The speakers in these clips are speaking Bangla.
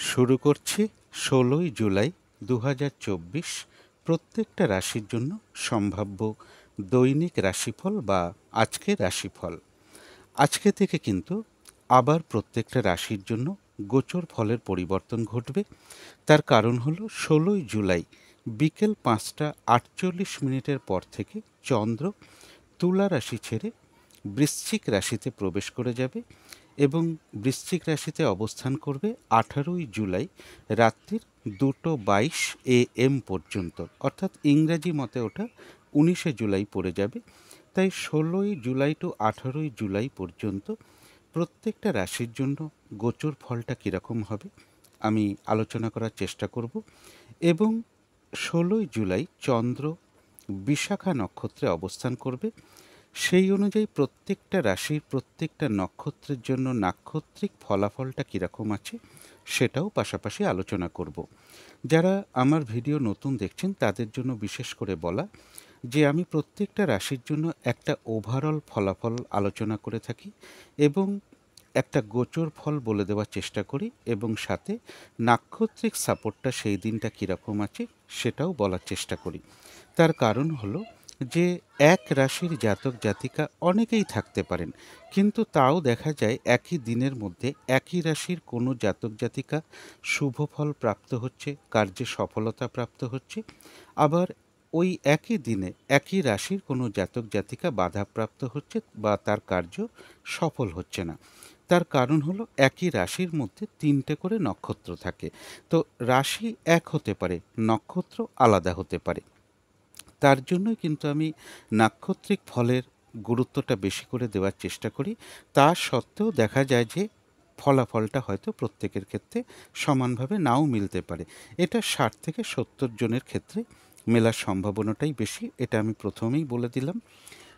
শুরু করছি ১৬ই জুলাই ২০২৪ প্রত্যেকটা রাশির জন্য সম্ভাব্য দৈনিক রাশিফল বা আজকের রাশিফল। আজকে থেকে কিন্তু আবার প্রত্যেকটা রাশির জন্য গোচর ফলের পরিবর্তন ঘটবে। তার কারণ হলো ১৬ই জুলাই বিকেল ৫টা ৪৮ মিনিটের পর থেকে চন্দ্র তুলা রাশি ছেড়ে বৃশ্চিক রাশিতে প্রবেশ করে যাবে এবং বৃশ্চিক রাশিতে অবস্থান করবে ১৮ই জুলাই রাত্রির ২:২২ AM পর্যন্ত, অর্থাৎ ইংরাজি মতে ওটা ১৯শে জুলাই পড়ে যাবে। তাই ১৬ই জুলাই টু ১৮ই জুলাই পর্যন্ত প্রত্যেকটা রাশির জন্য গোচর ফলটা কীরকম হবে আমি আলোচনা করার চেষ্টা করব। এবং ১৬ই জুলাই চন্দ্র বিশাখা নক্ষত্রে অবস্থান করবে। সেই অনুযায়ী প্রত্যেকটা রাশির প্রত্যেকটা নক্ষত্রের জন্য নাক্ষত্রিক ফলাফলটা কীরকম আছে সেটাও পাশাপাশি আলোচনা করব। যারা আমার ভিডিও নতুন দেখছেন তাদের জন্য বিশেষ করে বলা যে আমি প্রত্যেকটা রাশির জন্য একটা ওভারঅল ফলাফল আলোচনা করে থাকি এবং একটা গোচর ফল বলে দেওয়ার চেষ্টা করি এবং সাথে নাক্ষত্রিক সাপোর্টটা সেই দিনটা কীরকম আছে সেটাও বলার চেষ্টা করি। তার কারণ হলো যে এক রাশির জাতক জাতিকা অনেকেই থাকতে পারেন, কিন্তু তাও দেখা যায় একই দিনের মধ্যে একই রাশির কোনো জাতক জাতিকা শুভ ফল প্রাপ্ত হচ্ছে, কার্যে সফলতা প্রাপ্ত হচ্ছে, আবার ওই একই দিনে একই রাশির কোনো জাতক জাতিকা বাধাপ্রাপ্ত হচ্ছে বা তার কার্য সফল হচ্ছে না। তার কারণ হলো একই রাশির মধ্যে ৩টে করে নক্ষত্র থাকে। তো রাশি এক হতে পারে, নক্ষত্র আলাদা হতে পারে। তার জন্যই কিন্তু আমি নাক্ষত্রিক ফলের গুরুত্বটা বেশি করে দেওয়ার চেষ্টা করি। তা সত্ত্বেও দেখা যায় যে ফলাফলটা হয়তো প্রত্যেকের ক্ষেত্রে সমানভাবে নাও মিলতে পারে। এটা ৬০ থেকে ৭০ জনের ক্ষেত্রে মেলার সম্ভাবনাটাই বেশি, এটা আমি প্রথমেই বলে দিলাম।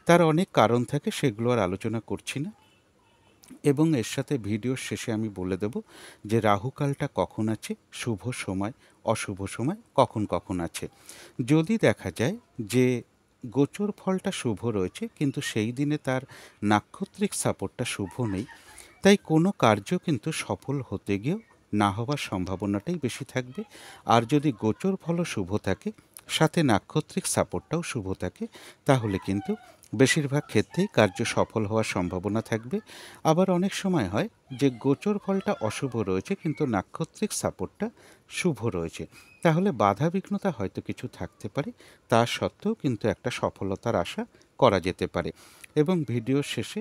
তার অনেক কারণ থাকে, সেগুলো আর আলোচনা করছি না। এবং এর সাথে ভিডিওর শেষে আমি বলে দেব যে রাহুকালটা কখন আছে, শুভ সময় অশুভ সময় কখন কখন আছে। যদি দেখা যায় যে গোচর ফলটা শুভ রয়েছে কিন্তু সেই দিনে তার নাক্ষত্রিক সাপোর্টটা শুভ নেই, তাই কোনো কার্য কিন্তু সফল হতে গিয়েও না হওয়ার সম্ভাবনাটাই বেশি থাকবে। আর যদি গোচর ফলও শুভ থাকে, সাথে নাক্ষত্রিক সাপোর্টটাও শুভ থাকে, তাহলে কিন্তু বেশিরভাগ ক্ষেত্রেই কার্য সফল হওয়ার সম্ভাবনা থাকবে। আবার অনেক সময় হয় যে গোচর ফলটা অশুভ রয়েছে কিন্তু নাক্ষত্রিক সাপোর্টটা শুভ রয়েছে, তাহলে বাধা বিঘ্নতা হয়তো কিছু থাকতে পারে, তা সত্ত্বেও কিন্তু একটা সফলতার আশা করা যেতে পারে। এবং ভিডিওর শেষে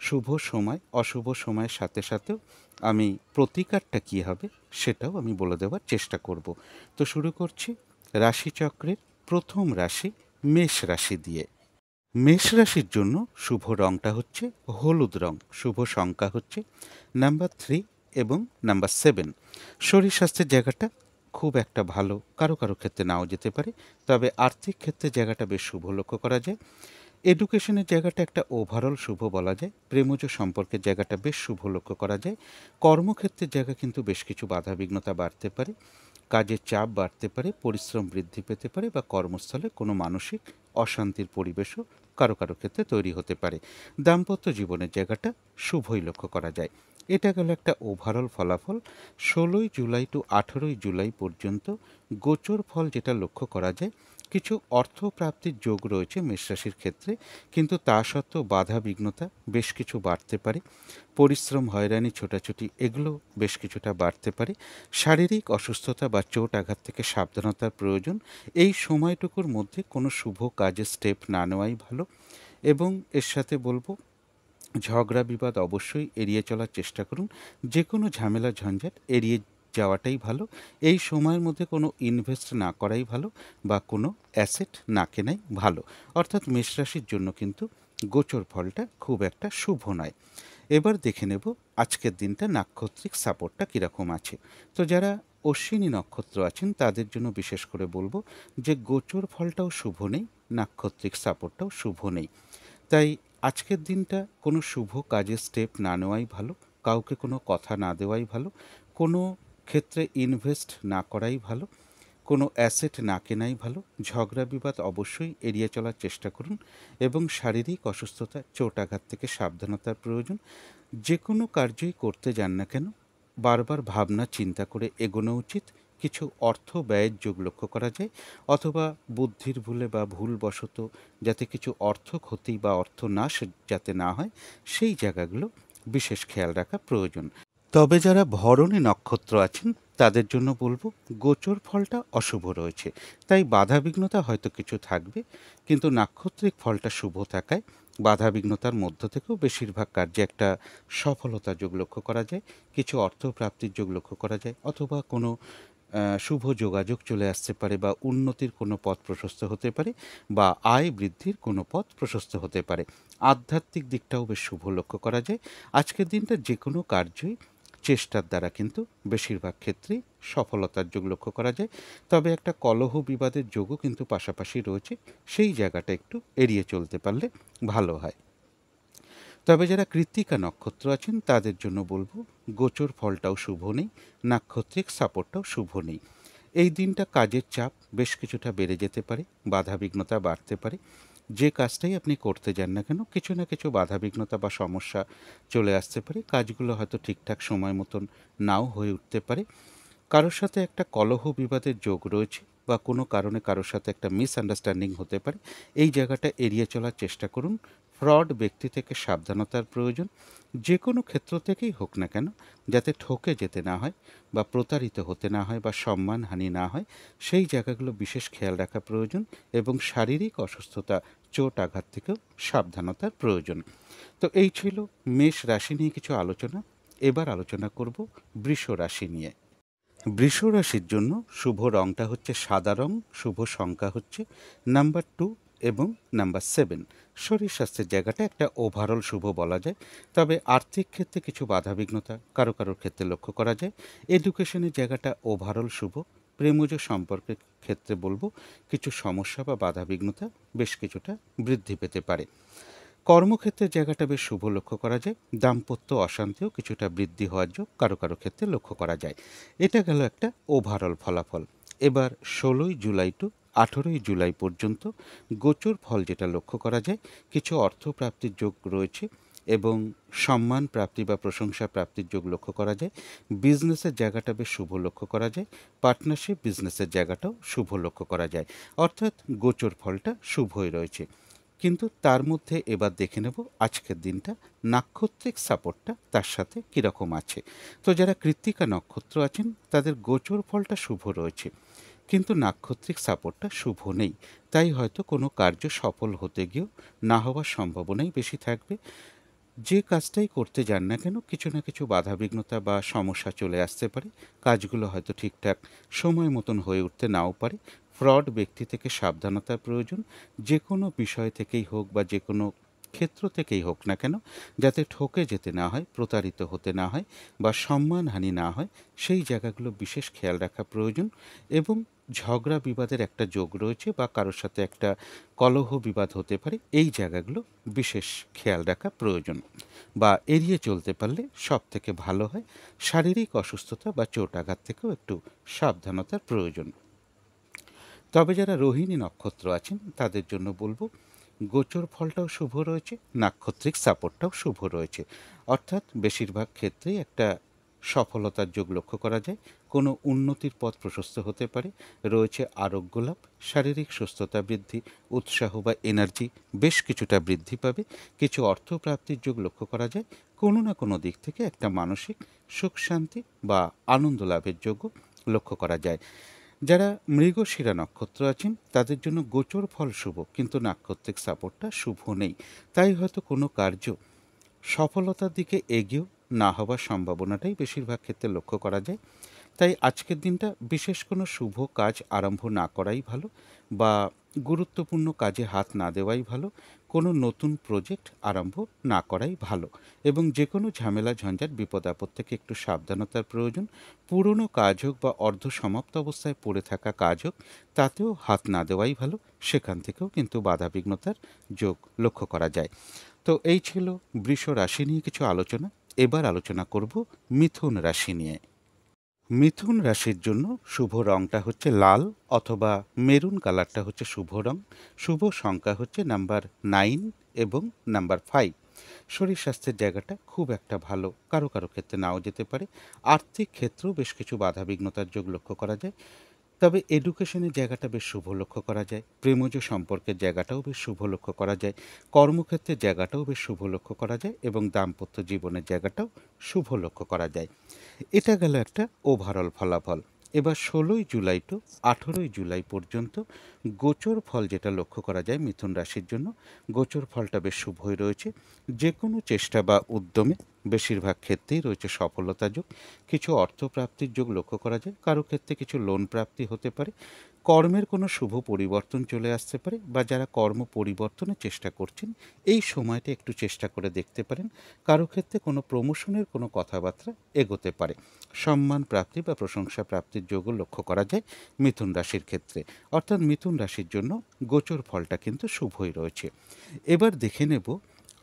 শুভ সময় অশুভ সময়ের সাথে সাথেও আমি প্রতিকারটা কী হবে সেটাও আমি বলে দেওয়ার চেষ্টা করব। তো শুরু করছি রাশিচক্রের প্রথম রাশি মেষ রাশি দিয়ে। মেষ রাশির জন্য শুভ রংটা হচ্ছে হলুদ রং, শুভ সংখ্যা হচ্ছে নাম্বার 3 এবং নাম্বার 7। শরীর স্বাস্থ্যের জায়গাটা খুব একটা ভালো, কারো কারো ক্ষেত্রে নাও যেতে পারে, তবে আর্থিক ক্ষেত্রে জায়গাটা বেশ শুভ লক্ষ্য করা যায়। এডুকেশনের জায়গাটা একটা ওভারঅল শুভ বলা যায়। প্রেমজ সম্পর্কের জায়গাটা বেশ শুভ লক্ষ্য করা যায়। কর্মক্ষেত্রের জায়গা কিন্তু বেশ কিছু বাধাবিঘ্নতা বাড়তে পারে, কাজের চাপ বাড়তে পারে, পরিশ্রম বৃদ্ধি পেতে পারে বা কর্মস্থলে কোনো মানসিক অশান্তির পরিবেশও কারো কারো ক্ষেত্রে তৈরি হতে পারে। দাম্পত্য জীবনের জায়গাটা শুভই লক্ষ্য করা যায়। এটা গেল একটা ওভারঅল ফলাফল। ১৬ই জুলাই টু ১৮ই জুলাই পর্যন্ত গোচর ফল যেটা লক্ষ্য করা যায়, কিছু অর্থপ্রাপ্তির যোগ রয়েছে মেষরাশির ক্ষেত্রে, কিন্তু তা সত্ত্বেও বাধা বিঘ্নতা বেশ কিছু বাড়তে পারে। পরিশ্রম, হয়রানি, ছোটাছুটি এগুলো বেশ কিছুটা বাড়তে পারে। শারীরিক অসুস্থতা বা চোট আঘাত থেকে সাবধানতার প্রয়োজন। এই সময়টুকুর মধ্যে কোনো শুভ কাজের স্টেপ না নেওয়াই ভালো। এবং এর সাথে বলবো ঝগড়া বিবাদ অবশ্যই এড়িয়ে চলার চেষ্টা করুন। যে কোনো ঝামেলা ঝঞ্ঝাট এড়িয়ে যাওয়াটাই ভালো। এই সময়ের মধ্যে কোনো ইনভেস্ট না করাই ভালো বা কোনো অ্যাসেট না কেনাই ভালো। অর্থাৎ মেষরাশির জন্য কিন্তু গোচর ফলটা খুব একটা শুভ নয়। এবার দেখে নেব আজকের দিনটা নাক্ষত্রিক সাপোর্টটা কীরকম আছে। তো যারা অশ্বিনী নক্ষত্র আছেন তাদের জন্য বিশেষ করে বলবো যে গোচর ফলটাও শুভ নেই, নাক্ষত্রিক সাপোর্টটাও শুভ নেই। তাই আজকের দিনটা কোনো শুভ কাজের স্টেপ না নেওয়াই ভালো, কাউকে কোনো কথা না দেওয়াই ভালো, কোনো ক্ষেত্রে ইনভেস্ট না করাই ভালো, কোনো অ্যাসেট না কেনাই ভালো। ঝগড়া বিবাদ অবশ্যই এড়িয়ে চলার চেষ্টা করুন এবং শারীরিক অসুস্থতা, চোট আঘাত থেকে সাবধানতার প্রয়োজন। যে কোনো কার্যই করতে যান না কেন বারবার ভাবনা চিন্তা করে এগোনো উচিত। কিছু অর্থ ব্যয়ের যোগ লক্ষ্য করা যায়, অথবা বুদ্ধির ভুলে বা ভুলবশত যাতে কিছু অর্থ ক্ষতি বা অর্থ নাশ যাতে না হয়, সেই জায়গাগুলো বিশেষ খেয়াল রাখা প্রয়োজন। তবে যারা ভরণী নক্ষত্র আছেন তাদের জন্য বলবো, গোচর ফলটা অশুভ রয়েছে, তাই বাধাবিঘ্নতা হয়তো কিছু থাকবে, কিন্তু নাক্ষত্রিক ফলটা শুভ থাকায় বাধাবিঘ্নতার মধ্য থেকেও বেশিরভাগ কার্যে একটা সফলতা যোগ লক্ষ্য করা যায়, কিছু অর্থ প্রাপ্তির যোগ লক্ষ্য করা যায়, অথবা কোনো শুভ যোগাযোগ চলে আসতে পারে, বা উন্নতির কোনো পথ প্রশস্ত হতে পারে, বা আয় বৃদ্ধির কোনো পথ প্রশস্ত হতে পারে। আধ্যাত্মিক দিকটাও বেশ শুভ লক্ষ্য করা যায়। আজকের দিনটা যে কোনো কার্যই চেষ্টার দ্বারা কিন্তু বেশিরভাগ ক্ষেত্রেই সফলতার যোগ লক্ষ্য করা যায়। তবে একটা কলহ বিবাদের যোগও কিন্তু পাশাপাশি রয়েছে, সেই জায়গাটা একটু এড়িয়ে চলতে পারলে ভালো হয়। তবে যারা কৃত্তিকা নক্ষত্র আছেন তাদের জন্য বলবো, গোচর ফলটাও শুভ নেই, নাক্ষত্রিক সাপোর্টটাও শুভ নেই। এই দিনটা কাজের চাপ বেশ কিছুটা বেড়ে যেতে পারে, বাধাবিঘ্নতা বাড়তে পারে। যে কাজটাই আপনি করতে যান না কেন, কিছু না কিছু বাধাবিঘ্নতা বা সমস্যা চলে আসতে পারে, কাজগুলো হয়তো ঠিকঠাক সময় মতন নাও হয়ে উঠতে পারে। কারোর সাথে একটা কলহ বিবাদের যোগ রয়েছে, বা কোনো কারণে কারোর সাথে একটা মিসআন্ডারস্ট্যান্ডিং হতে পারে, এই জায়গাটা এড়িয়ে চলার চেষ্টা করুন। ফ্রড ব্যক্তি থেকে সাবধানতার প্রয়োজন, যে কোনো ক্ষেত্র থেকেই হোক না কেন, যাতে ঠকে যেতে না হয়, বা প্রতারিত হতে না হয়, বা সম্মানহানি না হয়, সেই জায়গাগুলো বিশেষ খেয়াল রাখা প্রয়োজন। এবং শারীরিক অসুস্থতা, চোট আঘাত থেকেও সাবধানতার প্রয়োজন। তো এই ছিল মেষ রাশি নিয়ে কিছু আলোচনা। এবার আলোচনা করব বৃষ রাশি নিয়ে। বৃষ রাশির জন্য শুভ রংটা হচ্ছে সাদা রং, শুভ সংখ্যা হচ্ছে নাম্বার 2 এবং নাম্বার 7। শরীর স্বাস্থ্যের জায়গাটা একটা ওভারঅল শুভ বলা যায়। তবে আর্থিক ক্ষেত্রে কিছু বাধাবিঘ্নতা কারো কারোর ক্ষেত্রে লক্ষ্য করা যায়। এডুকেশনের জায়গাটা ওভারঅল শুভ। প্রেমজ সম্পর্কের ক্ষেত্রে বলবো, কিছু সমস্যা বা বাধাবিঘ্নতা বেশ কিছুটা বৃদ্ধি পেতে পারে। কর্মক্ষেত্রের জায়গাটা বেশ শুভ লক্ষ্য করা যায়। দাম্পত্য অশান্তিও কিছুটা বৃদ্ধি হওয়ার যোগ কারো কারো ক্ষেত্রে লক্ষ্য করা যায়। এটা গেল একটা ওভারঅল ফলাফল। এবার 16ই জুলাই টু 18ই জুলাই পর্যন্ত গোচর ফল যেটা লক্ষ্য করা যায়, কিছু অর্থ প্রাপ্তির যোগ রয়েছে, এবং সম্মান প্রাপ্তি বা প্রশংসা প্রাপ্তির যোগ লক্ষ্য করা যায়। বিজনেসের জায়গাটা বেশ শুভ লক্ষ্য করা যায়। পার্টনারশিপ বিজনেসের জায়গাটাও শুভ লক্ষ্য করা যায়। অর্থাৎ গোচর ফলটা শুভই রয়েছে। কিন্তু তার মধ্যে এবার দেখে নেব আজকের দিনটা নাক্ষত্রিক সাপোর্টটা তার সাথে কীরকম আছে। তো যারা কৃত্তিকা নক্ষত্র আছেন তাদের গোচর ফলটা শুভ রয়েছে, কিন্তু নাক্ষত্রিক সাপোর্টটা শুভ নেই, তাই হয়তো কোনো কার্য সফল হতে গিয়েও না হওয়ার সম্ভাবনাই বেশি থাকবে। যে কাজটাই করতে যান না কেন, কিছু না কিছু বাধাবিঘ্নতা বা সমস্যা চলে আসতে পারে, কাজগুলো হয়তো ঠিকঠাক সময় মতন হয়ে উঠতে নাও পারে। ফ্রড ব্যক্তি থেকে সাবধানতার প্রয়োজন, যে কোনো বিষয় থেকেই হোক বা যে কোনো ক্ষেত্র থেকেই হোক না কেন, যাতে ঠকে যেতে না হয়, প্রতারিত হতে না হয়, বা সম্মানহানি না হয়, সেই জায়গাগুলো বিশেষ খেয়াল রাখা প্রয়োজন। এবং ঝগড়া বিবাদের একটা যোগ রয়েছে, বা কারোর সাথে একটা কলহ বিবাদ হতে পারে, এই জায়গাগুলো বিশেষ খেয়াল রাখা প্রয়োজন, বা এড়িয়ে চলতে পারলে সব থেকে ভালো হয়। শারীরিক অসুস্থতা বা চোট আঘাত থেকেও একটু সাবধানতার প্রয়োজন। তবে যারা রোহিণী নক্ষত্র আছেন তাদের জন্য বলবো, গোচর ফলটাও শুভ রয়েছে, নাক্ষত্রিক সাপোর্টটাও শুভ রয়েছে। অর্থাৎ বেশিরভাগ ক্ষেত্রেই একটা সফলতার যোগ লক্ষ্য করা যায়, কোনো উন্নতির পথ প্রশস্ত হতে পারে, রয়েছে আরোগ্য লাভ, শারীরিক সুস্থতা বৃদ্ধি, উৎসাহ বা এনার্জি বেশ কিছুটা বৃদ্ধি পাবে, কিছু অর্থ প্রাপ্তির যোগ লক্ষ্য করা যায়, কোনো না কোনো দিক থেকে একটা মানসিক সুখ শান্তি বা আনন্দ লাভের যোগও লক্ষ্য করা যায়। যারা মৃগশিরা নক্ষত্র আছেন তাদের জন্য গোচর ফল শুভ, কিন্তু নাক্ষত্রিক সাপোর্টটা শুভ নেই, তাই হয়তো কোনো কার্য সফলতার দিকে এগিয়েও না হওয়ার সম্ভাবনাটাই বেশিরভাগ ক্ষেত্রে লক্ষ্য করা যায়। তাই আজকের দিনটা বিশেষ কোনো শুভ কাজ আরম্ভ না করাই ভালো, বা গুরুত্বপূর্ণ কাজে হাত না দেওয়াই ভালো, কোনো নতুন প্রজেক্ট আরম্ভ না করাই ভালো, এবং যে কোনো ঝামেলা ঝঞ্ঝাট বিপদ আপদ থেকে একটু সাবধানতার প্রয়োজন। পুরনো কাজ হোক বা অর্ধ সমাপ্ত অবস্থায় পড়ে থাকা কাজ হোক, তাতেও হাত না দেওয়াই ভালো, সেখান থেকেও কিন্তু বাধাবিঘ্নতার যোগ লক্ষ্য করা যায়। তো এই ছিল বৃষ রাশি নিয়ে কিছু আলোচনা। এবার আলোচনা করব মিথুন রাশি নিয়ে। মিথুন রাশির জন্য শুভ রংটা হচ্ছে লাল, অথবা মেরুন কালারটা হচ্ছে শুভ রং। শুভ সংখ্যা হচ্ছে নাম্বার 9 এবং নাম্বার 5। শরীর স্বাস্থ্যের জায়গাটা খুব একটা ভালো, কারো কারো ক্ষেত্রে নাও যেতে পারে। আর্থিক ক্ষেত্রেও বেশ কিছু বাধাবিঘ্নতার যোগ লক্ষ্য করা যায়। তবে এডুকেশনের জায়গাটা বেশ শুভ লক্ষ্য করা যায়, প্রেমজ সম্পর্কের জায়গাটাও বেশ শুভ লক্ষ্য করা যায়, কর্মক্ষেত্রের জায়গাটাও বেশ শুভ লক্ষ্য করা যায় এবং দাম্পত্য জীবনের জায়গাটাও শুভ লক্ষ্য করা যায়। এটা গেল একটা ওভারঅল ফলাফল। এবার 16ই জুলাই টু 18ই জুলাই পর্যন্ত গোচর ফল যেটা লক্ষ্য করা যায় মিথুন রাশির জন্য, গোচর ফলটা বেশ শুভই রয়েছে। যে কোনো চেষ্টা বা উদ্যমে বেশিরভাগ ক্ষেত্রেই রয়েছে সফলতা যোগ। কিছু অর্থপ্রাপ্তির যোগ লক্ষ্য করা যায়, কারো ক্ষেত্রে কিছু লোন প্রাপ্তি হতে পারে, কর্মের কোনো শুভ পরিবর্তন চলে আসতে পারে, বা যারা কর্ম পরিবর্তনের চেষ্টা করছেন এই সময়টা একটু চেষ্টা করে দেখতে পারেন। কারো ক্ষেত্রে কোনো প্রমোশনের কোনো কথাবার্তা এগোতে পারে। সম্মান প্রাপ্তি বা প্রশংসা প্রাপ্তির যোগও লক্ষ্য করা যায় মিথুন রাশির ক্ষেত্রে। অর্থাৎ মিথুন রাশির জন্য গোচর ফলটা কিন্তু শুভই রয়েছে। এবার দেখে নেব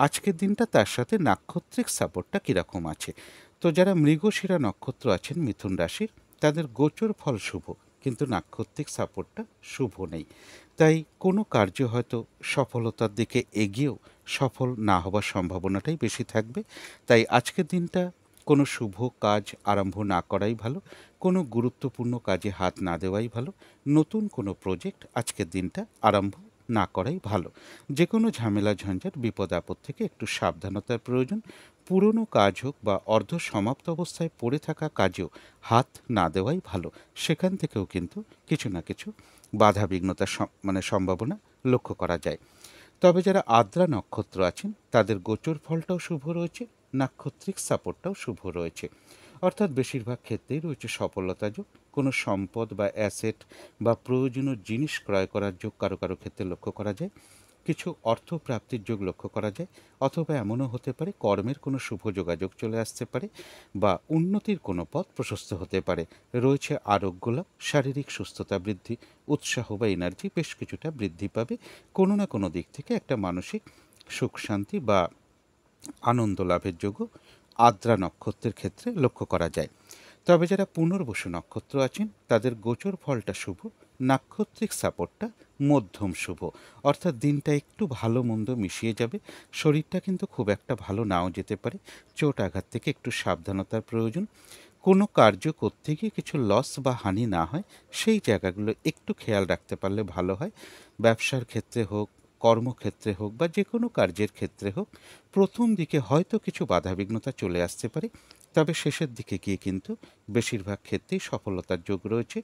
আজকের দিনটা তার সাথে নাক্ষত্রিক সাপোর্টটা কীরকম আছে। তো যারা মৃগশিরা নক্ষত্র আছেন মিথুন রাশির, তাদের গোচর ফল শুভ, কিন্তু নাক্ষত্রিক সাপোর্টটা শুভ নেই। তাই কোনো কার্য হয়তো সফলতার দিকে এগিয়েও সফল না হওয়ার সম্ভাবনাটাই বেশি থাকবে। তাই আজকের দিনটা কোনো শুভ কাজ আরম্ভ না করাই ভালো, কোনো গুরুত্বপূর্ণ কাজে হাত না দেওয়াই ভালো, নতুন কোনো প্রজেক্ট আজকের দিনটা আরম্ভ না করাই ভালো। যে কোনো ঝামেলা ঝঞ্ঝাট বিপদ আপদ থেকে একটু সাবধানতার প্রয়োজন। পুরনো কাজ হোক বা অর্ধ সমাপ্ত অবস্থায় পড়ে থাকা কাজেও হাত না দেওয়াই ভালো। সেখান থেকেও কিন্তু কিছু না কিছু বাধা বিঘ্নতার সম্ভাবনা লক্ষ্য করা যায়। তবে যারা আদ্রা নক্ষত্র আছেন তাদের গোচর ফলটাও শুভ রয়েছে, নাক্ষত্রিক সাপোর্টটাও শুভ রয়েছে। অর্থাৎ বেশিরভাগ ক্ষেত্রেই রয়েছে সফলতা যোগ। কোনো সম্পদ বা অ্যাসেট বা প্রয়োজনীয় জিনিস ক্রয় করার যোগ কারো কারো ক্ষেত্রে লক্ষ্য করা যায়। কিছু অর্থ প্রাপ্তির যোগ লক্ষ্য করা যায়, অথবা এমনও হতে পারে কর্মের কোনো শুভ যোগাযোগ চলে আসতে পারে, বা উন্নতির কোনো পথ প্রশস্ত হতে পারে। রয়েছে আরোগ্য লাভ, শারীরিক সুস্থতা বৃদ্ধি, উৎসাহ বা এনার্জি বেশ কিছুটা বৃদ্ধি পাবে। কোনো না কোনো দিক থেকে একটা মানসিক সুখ শান্তি বা আনন্দ লাভের যোগও আদ্রা নক্ষত্রের ক্ষেত্রে লক্ষ্য করা যায়। তবে যারা পুনর্বসু নক্ষত্র আছেন তাদের গোচর ফলটা শুভ, নাক্ষত্রিক সাপোর্টটা মধ্যম শুভ। অর্থাৎ দিনটা একটু ভালো মন্দ মিশিয়ে যাবে। শরীরটা কিন্তু খুব একটা ভালো নাও যেতে পারে, চোট আঘাত থেকে একটু সাবধানতার প্রয়োজন। কোনো কার্য করতে গিয়ে কিছু লস বা হানি না হয় সেই জায়গাগুলো একটু খেয়াল রাখতে পারলে ভালো হয়। ব্যবসার ক্ষেত্রে হোক, কর্মক্ষেত্রে হোক বা যে কোনো কার্যের ক্ষেত্রে হোক, প্রথম দিকে হয়তো কিছু বাধাবিঘ্নতা চলে আসতে পারে, তবে শেষের দিকে গিয়ে কিন্তু বেশিরভাগ ক্ষেত্রেই সফলতার যোগ রয়েছে।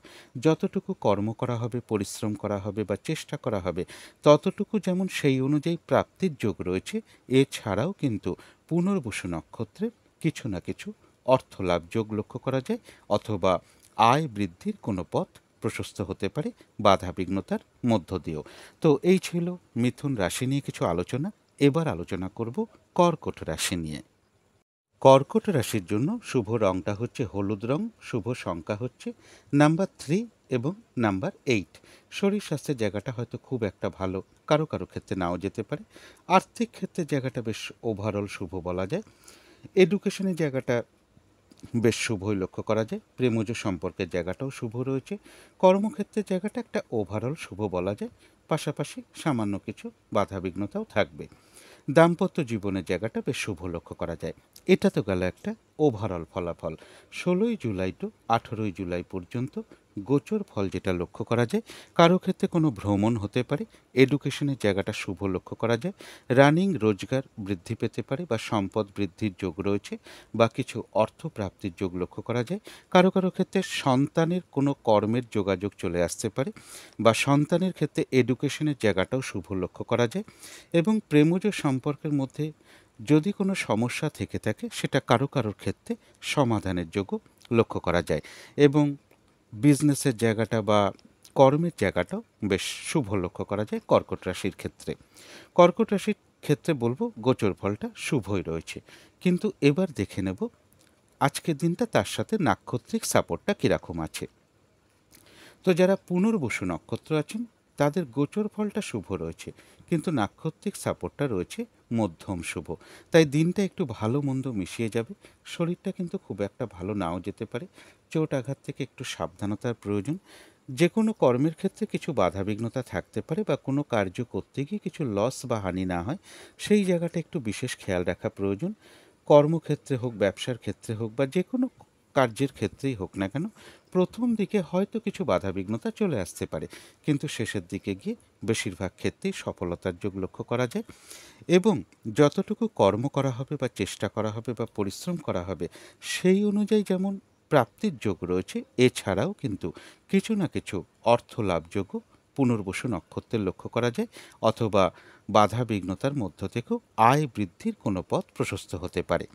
যতটুকু কর্ম করা হবে, পরিশ্রম করা হবে বা চেষ্টা করা হবে, ততটুকু যেমন সেই অনুযায়ী প্রাপ্তির যোগ রয়েছে, এছাড়াও কিন্তু পুনর্বসু নক্ষত্রের কিছু না কিছু অর্থলাভ যোগ লক্ষ্য করা যায়, অথবা আয় বৃদ্ধির কোনো পথ প্রশস্ত হতে পারে বাধা বিঘ্নতার মধ্য দিয়েও। তো এই ছিল মিথুন রাশি নিয়ে কিছু আলোচনা। এবার আলোচনা করব কর্কট রাশি নিয়ে। কর্কট রাশির জন্য শুভ রংটা হচ্ছে হলুদ রং, শুভ সংখ্যা হচ্ছে নাম্বার 3 এবং নাম্বার 8। শরীর স্বাস্থ্যের জায়গাটা হয়তো খুব একটা ভালো, কারো কারো ক্ষেত্রে নাও যেতে পারে। আর্থিক ক্ষেত্রে জায়গাটা বেশ ওভারঅল শুভ বলা যায়। এডুকেশনের জায়গাটা বেশ শুভই লক্ষ্য করা যায়। প্রেমজ সম্পর্কের জায়গাটাও শুভ রয়েছে। কর্মক্ষেত্রের জায়গাটা একটা ওভারঅল শুভ বলা যায়, পাশাপাশি সামান্য কিছু বাধাবিঘ্নতাও থাকবে। দাম্পত্য জীবনের জায়গাটা বেশ শুভ লক্ষ্য করা যায়। এটা তো গেল একটা ওভারঅল ফলাফল। 16ই জুলাই টু 18ই জুলাই পর্যন্ত গোচর ফল যেটা লক্ষ্য করা যায়, কারো ক্ষেত্রে কোনো ভ্রমণ হতে পারে, এডুকেশনের জায়গাটা শুভ লক্ষ্য করা যায়, রানিং রোজগার বৃদ্ধি পেতে পারে বা সম্পদ বৃদ্ধির যোগ রয়েছে, বা কিছু অর্থ প্রাপ্তির যোগ লক্ষ্য করা যায়। কারো কারো ক্ষেত্রে সন্তানের কোনো কর্মের যোগাযোগ চলে আসতে পারে, বা সন্তানের ক্ষেত্রে এডুকেশনের জায়গাটাও শুভ লক্ষ্য করা যায়। এবং প্রেমজ সম্পর্কের মধ্যে যদি কোনো সমস্যা থেকে থাকে সেটা কারো কারোর ক্ষেত্রে সমাধানের যোগ্য লক্ষ্য করা যায়। এবং বিজনেসের জায়গাটা বা কর্মের জায়গাটাও বেশ শুভ লক্ষ্য করা যায় কর্কট রাশির ক্ষেত্রে। কর্কট রাশির ক্ষেত্রে বলবো গোচর ফলটা শুভই রয়েছে। কিন্তু এবার দেখে নেব আজকের দিনটা তার সাথে নাক্ষত্রিক সাপোর্টটা কীরকম আছে। তো যারা পুনর্বসু নক্ষত্র আছেন তাদের গোচর ফলটা শুভ রয়েছে, কিন্তু নাক্ষত্রিক সাপোর্টটা রয়েছে মধ্যম শুভ। তাই দিনটা একটু ভালো মন্দ মিশিয়ে যাবে। শরীরটা কিন্তু খুব একটা ভালো নাও যেতে পারে, চোট আঘাত থেকে একটু সাবধানতার প্রয়োজন। যে কোনো কর্মের ক্ষেত্রে কিছু বাধাবিঘ্নতা থাকতে পারে বা কোনো কার্য করতে গিয়ে কিছু লস বা হানি না হয় সেই জায়গাটা একটু বিশেষ খেয়াল রাখা প্রয়োজন। কর্মক্ষেত্রে হোক, ব্যবসার ক্ষেত্রে হোক বা যে কোনো কার্যের ক্ষেত্রেই হোক না কেন, প্রথম দিকে হয়তো কিছু বাধাবিঘ্নতা চলে আসতে পারে, কিন্তু শেষের দিকে গিয়ে বেশিরভাগ ক্ষেত্রেই সফলতার যোগ লক্ষ্য করা যায়। এবং যতটুকু কর্ম করা হবে বা চেষ্টা করা হবে বা পরিশ্রম করা হবে সেই অনুযায়ী যেমন প্রাপ্তির যোগ রয়েছে, এছাড়াও কিন্তু কিছু না কিছু অর্থ লাভযোগ্য পুনর্বসু নক্ষত্রের লক্ষ্য করা যায়, অথবা বাধা বিঘ্নতার মধ্য থেকেও আয় বৃদ্ধির কোনো পথ প্রশস্ত হতে পারে।